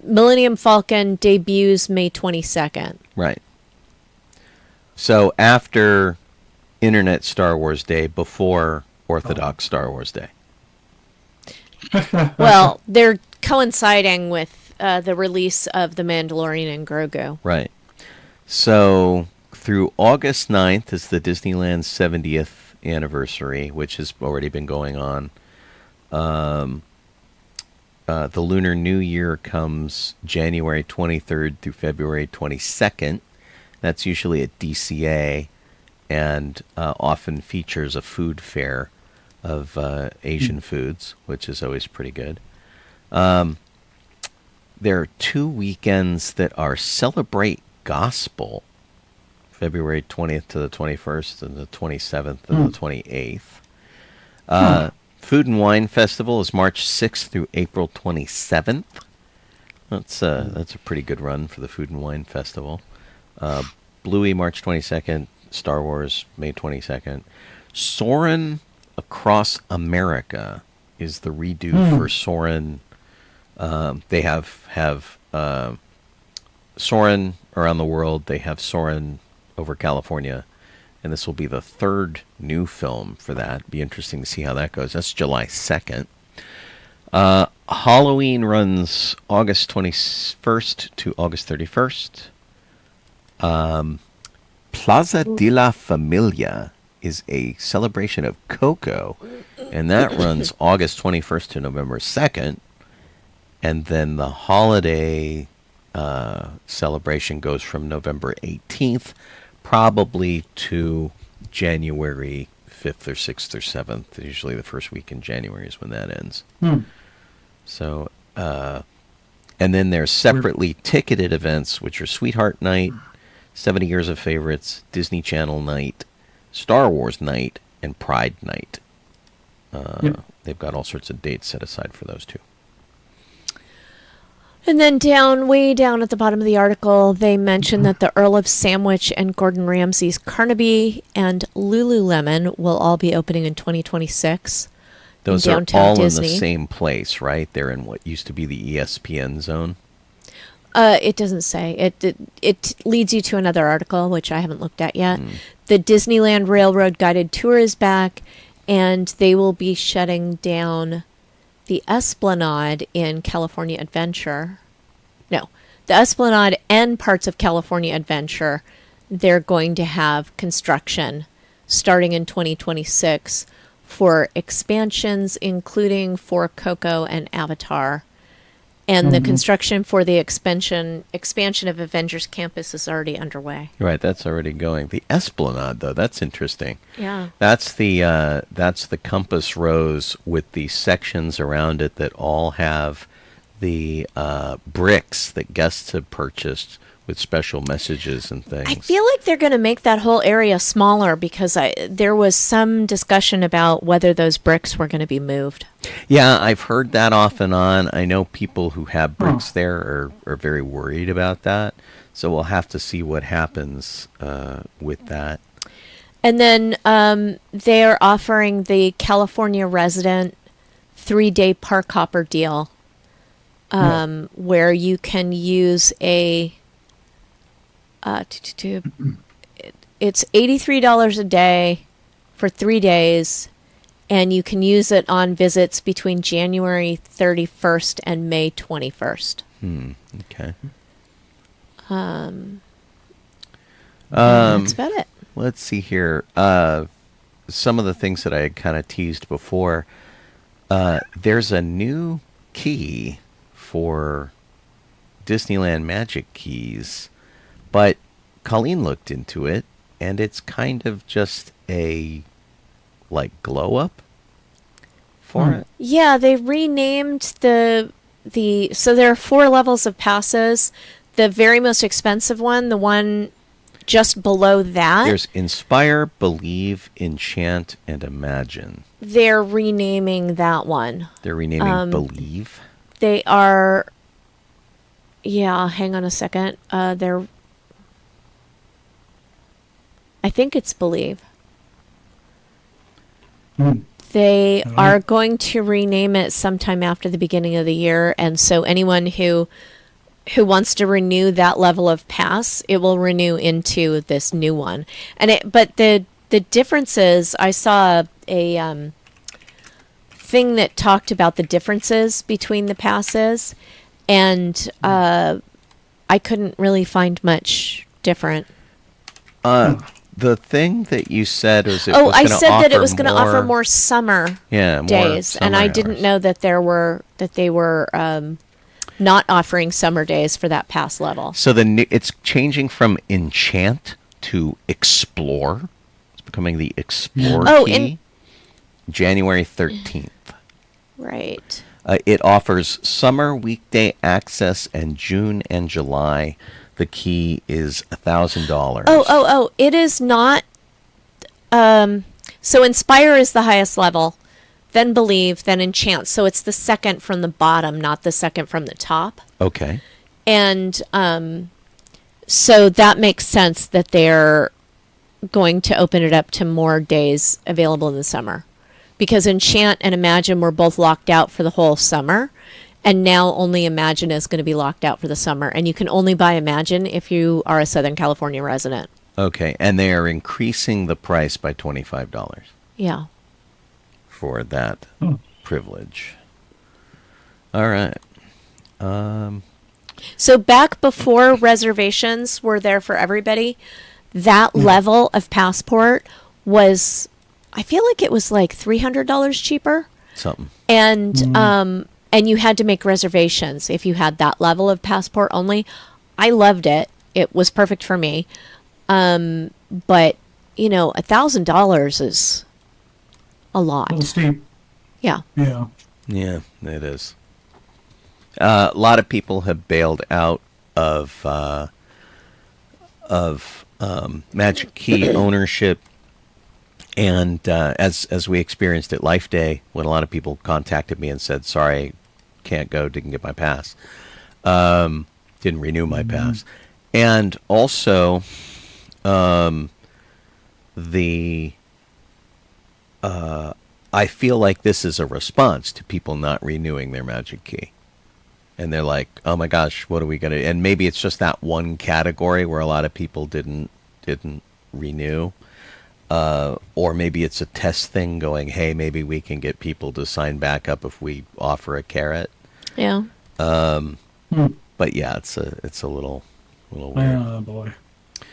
Millennium Falcon debuts May 22nd. Right. So after Internet Star Wars Day, before Orthodox Star Wars Day. Well, they're coinciding with the release of The Mandalorian and Grogu. Right. So through August 9th is the Disneyland 70th anniversary, which has already been going on. The Lunar New Year comes January 23rd through February 22nd. That's usually at DCA and often features a food fair Asian foods, which is always pretty good. There are 2 weekends that are Celebrate Gospel, February 20th to the 21st and the 27th and the 28th. Food and Wine Festival is March 6th through April 27th. That's a pretty good run for the Food and Wine Festival. Bluey, March 22nd. Star Wars, May 22nd. Soarin' Across America is the redo for Soarin'. They have Soarin' around the world. They have Soarin' over California. And this will be the 3rd new film for that. Be interesting to see how that goes. That's July 2nd. Halloween runs August 21st to August 31st. Plaza de la Familia is a celebration of Coco, and that runs August 21st to November 2nd. And then the holiday celebration goes from November 18th probably to January 5th or 6th or 7th. Usually the first week in January is when that ends. So, and then there's separately ticketed events, which are Sweetheart Night, 70 Years of Favorites, Disney Channel Night, Star Wars Night, and Pride Night. They've got all sorts of dates set aside for those two. And then way down at the bottom of the article, they mention that the Earl of Sandwich and Gordon Ramsay's Carnaby and Lululemon will all be opening in 2026. Those in are downtown all Disney. in the same place, right? They're in what used to be the ESPN zone. It doesn't say. It leads you to another article, which I haven't looked at yet. The Disneyland Railroad guided tour is back, and they will be shutting down the Esplanade in California Adventure. No, the Esplanade and parts of California Adventure, they're going to have construction starting in 2026 for expansions, including for Coco and Avatar. And the construction for the expansion of Avengers Campus is already underway. Right, that's already going. The Esplanade, though, that's interesting. Yeah. That's the compass rose with the sections around it that all have the bricks that guests have purchased with special messages and things. I feel like they're going to make that whole area smaller because there was some discussion about whether those bricks were going to be moved. Yeah, I've heard that off and on. I know people who have bricks there are very worried about that. So we'll have to see what happens with that. And then they're offering the California resident 3-day park hopper deal where you can use it's $83 a day for 3 days, and you can use it on visits between January 31st and May 21st. Okay. That's about it. Let's see here. Some of the things that I had kind of teased before. There's a new key for Disneyland Magic Keys, but Colleen looked into it, and it's kind of just a glow up for it. Yeah, they renamed so there are 4 levels of passes. The very most expensive one, the one just below that. There's Inspire, Believe, Enchant, and Imagine. They're renaming that one. They're renaming Believe. They are. Yeah, hang on a second. I think it's Believe. They are going to rename it sometime after the beginning of the year, and so anyone who wants to renew that level of pass, it will renew into this new one. But the difference is, I saw a thing that talked about the differences between the passes, and I couldn't really find much different. The thing that you said was I said that it was going to offer more summer days, summer and I hours. didn't know that they were not offering summer days for that pass level. So it's changing from Enchant to Explore. It's becoming the Explore key. January 13th. Right. It offers summer weekday access and June and July. The key is $1,000. Oh! It is not. So Inspire is the highest level, then Believe, then Enchant. So it's the second from the bottom, not the second from the top. Okay. And so that makes sense that they're going to open it up to more days available in the summer. Because Enchant and Imagine were both locked out for the whole summer. And now only Imagine is going to be locked out for the summer. And you can only buy Imagine if you are a Southern California resident. Okay. And they are increasing the price by $25 Yeah. for that privilege. All right. So back before reservations were there for everybody, that level of passport was, I feel like it was like $300 cheaper. Something. And you had to make reservations if you had that level of passport only. I loved it. It was perfect for me. But $1,000 is a lot. A little steep. Yeah. Yeah. Yeah, it is. A lot of people have bailed out of Magic Key ownership, and as we experienced at Life Day, when a lot of people contacted me and said, "Sorry, can't go, didn't get my pass, didn't renew my pass," and also I feel like this is a response to people not renewing their Magic Key. And they're like, oh my gosh, what are we going to... And maybe it's just that one category where a lot of people didn't renew. Or maybe it's a test thing going, hey, maybe we can get people to sign back up if we offer a carrot. Yeah. But yeah, it's a little weird. Oh, boy.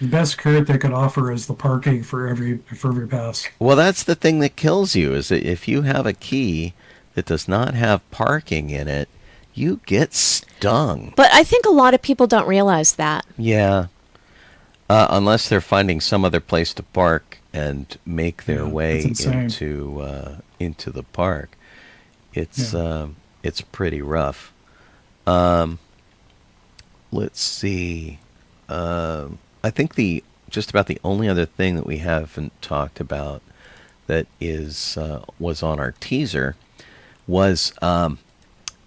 The best carrot they could offer is the parking for every pass. Well, that's the thing that kills you, is that if you have a key that does not have parking in it, you get stung. But I think a lot of people don't realize that. Yeah. Unless they're finding some other place to park and make their way into the park. It's pretty rough. Let's see. I think just about the only other thing that we haven't talked about that was on our teaser was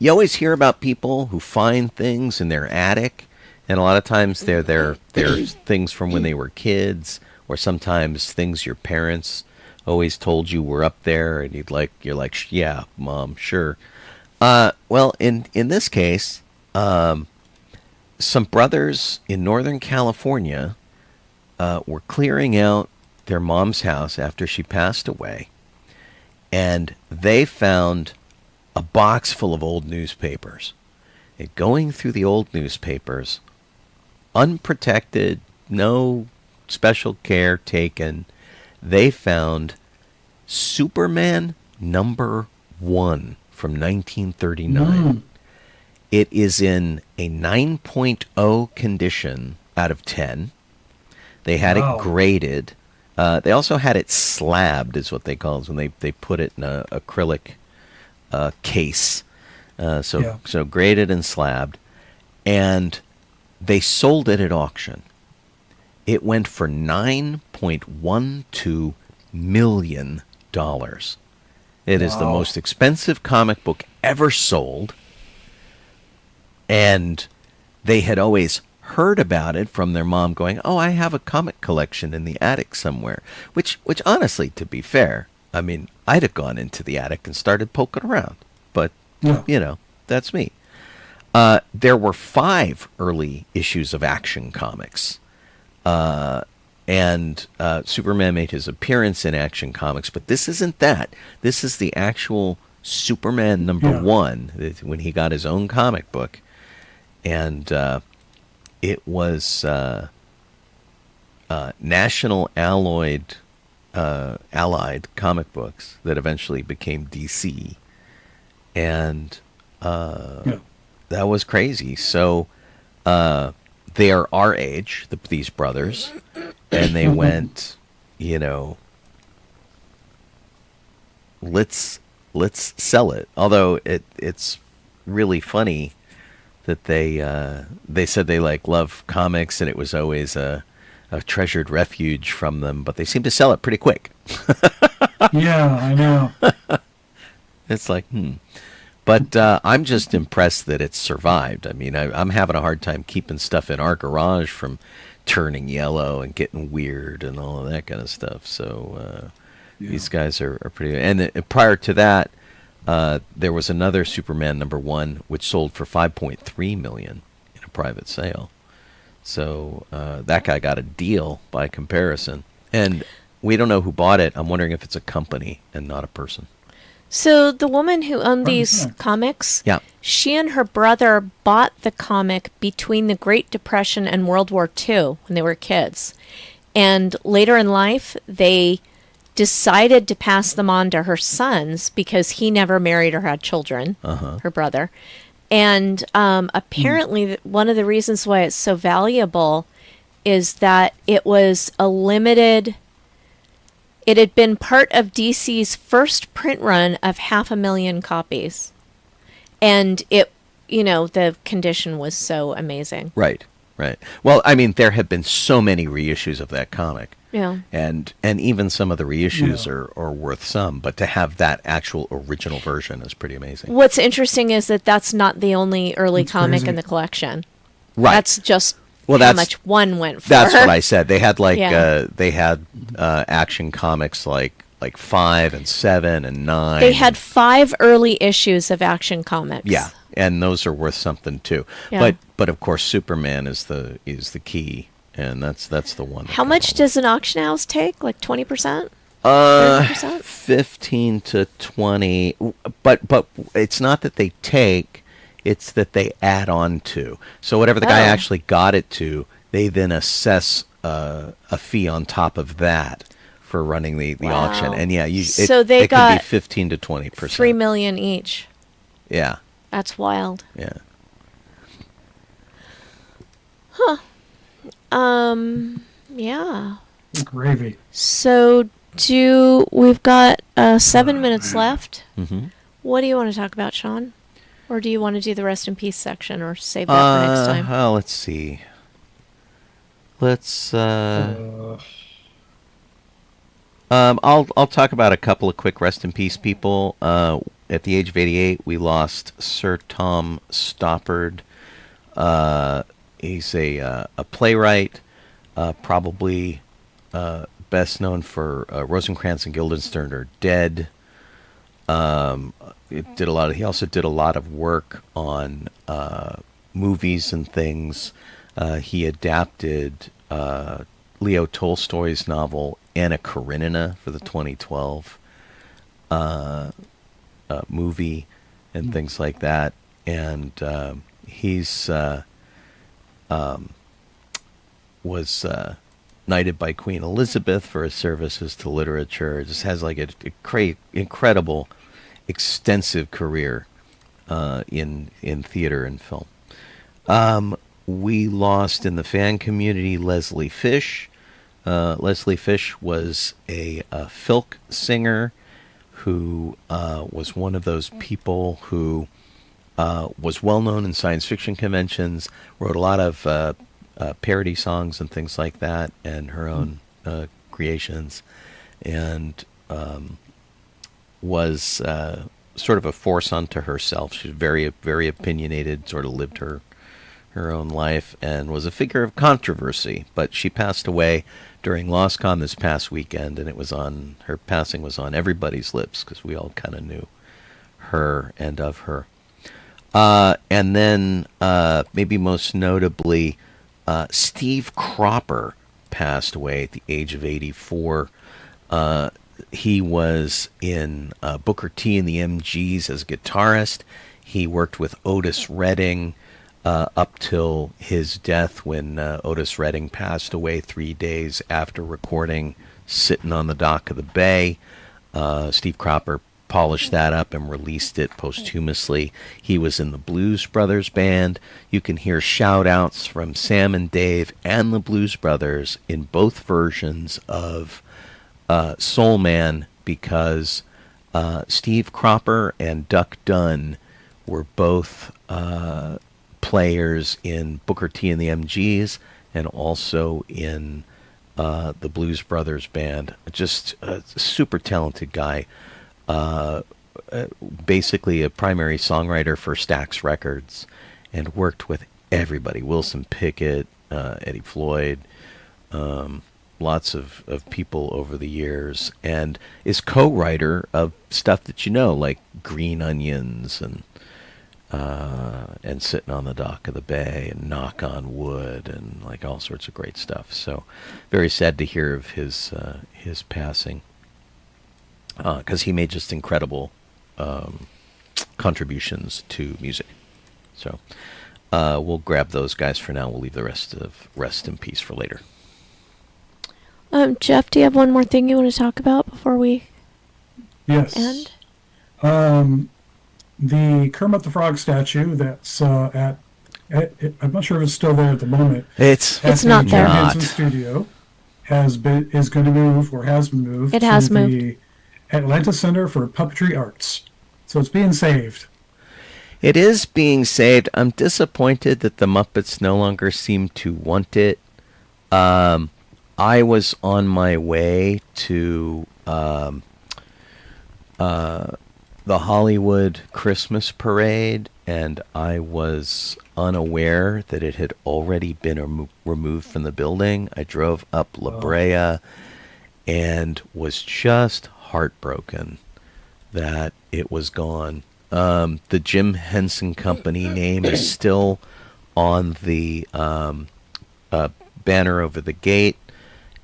you always hear about people who find things in their attic, and a lot of times they're things from when they were kids, or sometimes things your parents always told you were up there, and you're like, yeah, Mom, sure. Well, in this case, some brothers in Northern California were clearing out their mom's house after she passed away, and they found a box full of old newspapers. And going through the old newspapers, unprotected, no special care taken, they found Superman #1 from 1939. It is in a 9.0 condition out of 10. They had it graded. They also had it slabbed, is what they call it, when they put it in an acrylic case. So graded and slabbed. And they sold it at auction. It went for $9.12 million. It is the most expensive comic book ever sold. And they had always heard about it from their mom going, oh, I have a comic collection in the attic somewhere. Which honestly, to be fair, I mean, I'd have gone into the attic and started poking around. But, that's me. There were 5 early issues of Action Comics. And Superman made his appearance in Action Comics. But this isn't that. This is the actual Superman #1, when he got his own comic book. And it was National Allied comic books that eventually became DC. And that was crazy. So they are our age, these brothers, and they went, let's sell it. Although it's really funny that they said they love comics and it was always a treasured refuge from them, but they seem to sell it pretty quick. Yeah, I know. It's like, But I'm just impressed that it's survived. I mean, I'm having a hard time keeping stuff in our garage from turning yellow and getting weird and all of that kind of stuff. So these guys are pretty... And prior to that, there was another Superman #1, which sold for $5.3 million in a private sale. So that guy got a deal by comparison. And we don't know who bought it. I'm wondering if it's a company and not a person. So the woman who owned these comics, Yeah. she and her brother bought the comic between the Great Depression and World War II when they were kids. And later in life, they decided to pass them on to her sons because he never married or had children, her brother. And apparently one of the reasons why it's so valuable is that it was a limited... It had been part of DC's first print run of 500,000 copies. And it, the condition was so amazing. Right. Well, I mean, there have been so many reissues of that comic. Yeah. And even some of the reissues are worth some, but to have that actual original version is pretty amazing. What's interesting is that that's not the only early comic in the collection. Right. That's just how that's much one went for. That's what I said. They had Action Comics like 5 and 7 and 9. They had 5 early issues of Action Comics. Yeah, and those are worth something too. Yeah. But of course, Superman is the key, and that's the one. How much does an auction house take? Like 20%? 15 to 20. But it's not that they take. It's that they add on to. So whatever the guy actually got it to, they then assess a fee on top of that for running the auction. And so they it got could be 15 to 20%. $3 million each. Yeah. That's wild. Yeah. Huh. Yeah. Gravy. So we've got 7 minutes left. Mm-hmm. What do you want to talk about, Sean? Or do you want to do the rest in peace section or save that for next time? Oh, let's see. Let's I'll talk about a couple of quick rest in peace people. At the age of 88, we lost Sir Tom Stoppard. He's a playwright, probably best known for Rosencrantz and Guildenstern Are Dead. He also did a lot of work on movies and things. He adapted Leo Tolstoy's novel Anna Karenina for the 2012 movie and things like that. And he's was knighted by Queen Elizabeth for his services to literature. Just has like a incredible, extensive career in theater and film. We lost in the fan community Leslie Fish. Leslie Fish was a filk singer who was one of those people who was well known in science fiction conventions, wrote a lot of parody songs and things like that, and her own creations, and was sort of a force unto herself. She was very, very opinionated, sort of lived her own life, and was a figure of controversy. But she passed away during LosCon this past weekend, and her passing was on everybody's lips because we all kind of knew her and of her. And then maybe most notably, Steve Cropper passed away at the age of 84. He was in Booker T and the MGs as guitarist. He worked with Otis Redding up till his death, when Otis Redding passed away 3 days after recording Sitting on the Dock of the Bay. Steve Cropper polished that up and released it posthumously. He was in the Blues Brothers band. You can hear shout-outs from Sam and Dave and the Blues Brothers in both versions of Soul Man, because Steve Cropper and Duck Dunn were both players in Booker T and the MGs, and also in the Blues Brothers band. Just a super talented guy. Basically a primary songwriter for Stax Records, and worked with everybody. Wilson Pickett, Eddie Floyd, lots of people over the years, and is co-writer of stuff that you know, like Green Onions and Sitting on the Dock of the Bay and Knock on Wood and like all sorts of great stuff. So very sad to hear of his passing, because he made just incredible contributions to music. So we'll grab those guys for now. We'll leave the rest in peace for later. Jeff, do you have one more thing you want to talk about before we end? The Kermit the Frog statue that's at I'm not sure if it's still there at the moment. It's not there. Jim Henson Studio is going to move, or has been moved. It has to moved. the Atlanta Center for Puppetry Arts. So it's being saved. It is being saved. I'm disappointed that the Muppets no longer seem to want it. I was on my way to the Hollywood Christmas parade, and I was unaware that it had already been removed from the building. I drove up La Brea and was just heartbroken that it was gone. The Jim Henson Company name is still on the banner over the gate.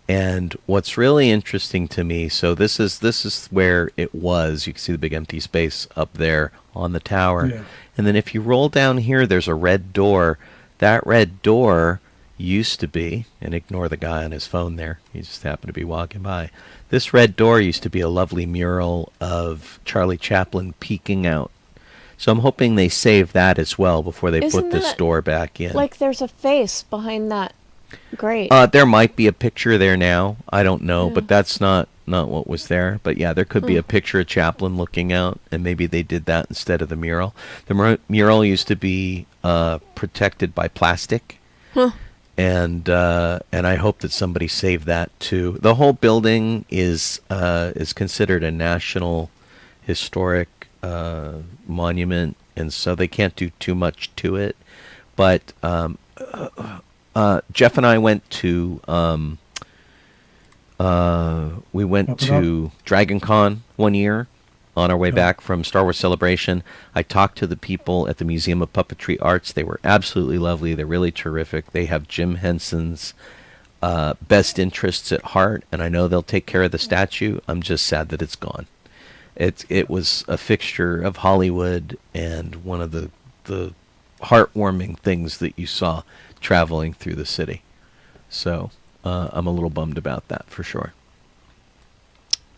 And what's really interesting to me, so this is where it was. You can see the big empty space up there on the tower. Yeah. And then if you roll down here, there's a red door. That red door used to be, and ignore the guy on his phone there. He just happened to be walking by. This red door used to be a lovely mural of Charlie Chaplin peeking out. So I'm hoping they save that as well before they put this door back in. Like there's a face behind that grate. There might be a picture there now. I don't know, but that's not what was there. But yeah, there could be a picture of Chaplin looking out, and maybe they did that instead of the mural. The mural used to be protected by plastic. And I hope that somebody saved that too. The whole building is considered a national historic monument, and so they can't do too much to it. But Jeff and I went to Dragon Con one year on our way back from Star Wars Celebration. I talked to the people at the Museum of Puppetry Arts. They were absolutely lovely. They're really terrific. They have Jim Henson's best interests at heart, and I know they'll take care of the statue. I'm just sad that it's gone. It was a fixture of Hollywood and one of the heartwarming things that you saw traveling through the city. So I'm a little bummed about that for sure.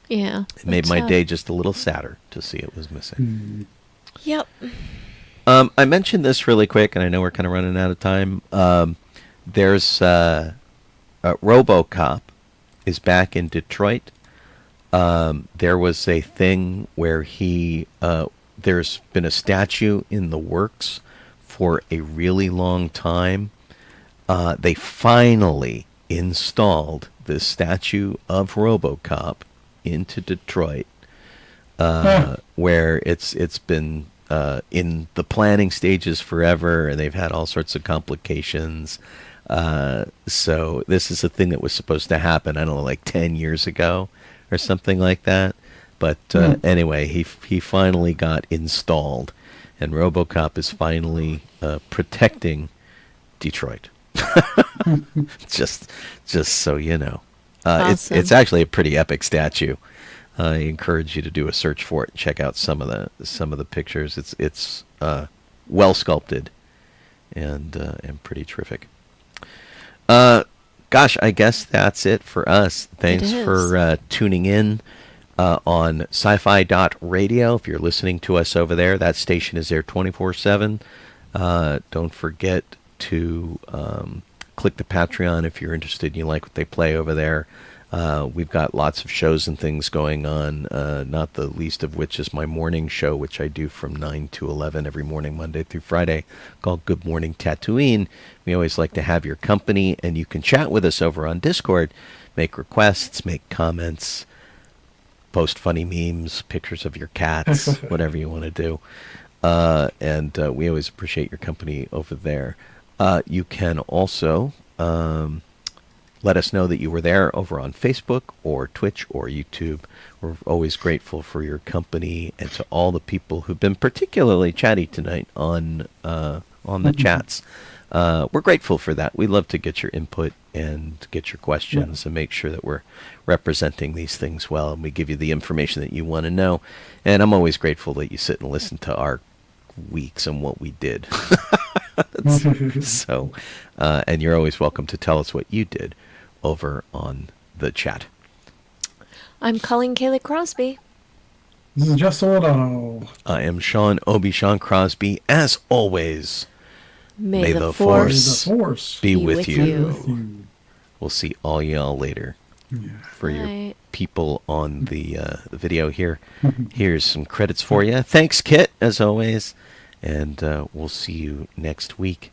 Yeah. It made my day just a little sadder to see it was missing. Yep. I mentioned this really quick, and I know we're kind of running out of time. There's RoboCop is back in Detroit. There was a thing where there's been a statue in the works for a really long time. They finally installed this statue of RoboCop into Detroit, where it's been in the planning stages forever, and they've had all sorts of complications. So this is a thing that was supposed to happen, I don't know, like 10 years ago or something like that. But anyway, he finally got installed, and RoboCop is finally protecting Detroit. just so you know. Awesome. It's actually a pretty epic statue. I encourage you to do a search for it and check out some of the pictures. It's well sculpted and pretty terrific. Gosh, I guess that's it for us. Thanks for tuning in on sci-fi.radio. If you're listening to us over there, that station is there 24/7. Don't forget to click the Patreon if you're interested and you like what they play over there. We've got lots of shows and things going on, not the least of which is my morning show, which I do from 9 to 11 every morning, Monday through Friday, called Good Morning Tatooine. We always like to have your company, and you can chat with us over on Discord, make requests, make comments, post funny memes, pictures of your cats, whatever you want to do. And we always appreciate your company over there. You can also let us know that you were there over on Facebook or Twitch or YouTube. We're always grateful for your company, and to all the people who've been particularly chatty tonight on the chats. We're grateful for that. We love to get your input and get your questions and make sure that we're representing these things well, and we give you the information that you want to know. And I'm always grateful that you sit and listen to our weeks and what we did. So, and you're always welcome to tell us what you did over on the chat. I'm calling Kaylee Crosby. This is just Donoho. I am Sean Obi-Shawn Crosby. As always, May the May the force force be be with with you. you. We'll see all y'all later. For your Right. people on the video here, here's some credits for you. Thanks, Kit, as always. And we'll see you next week.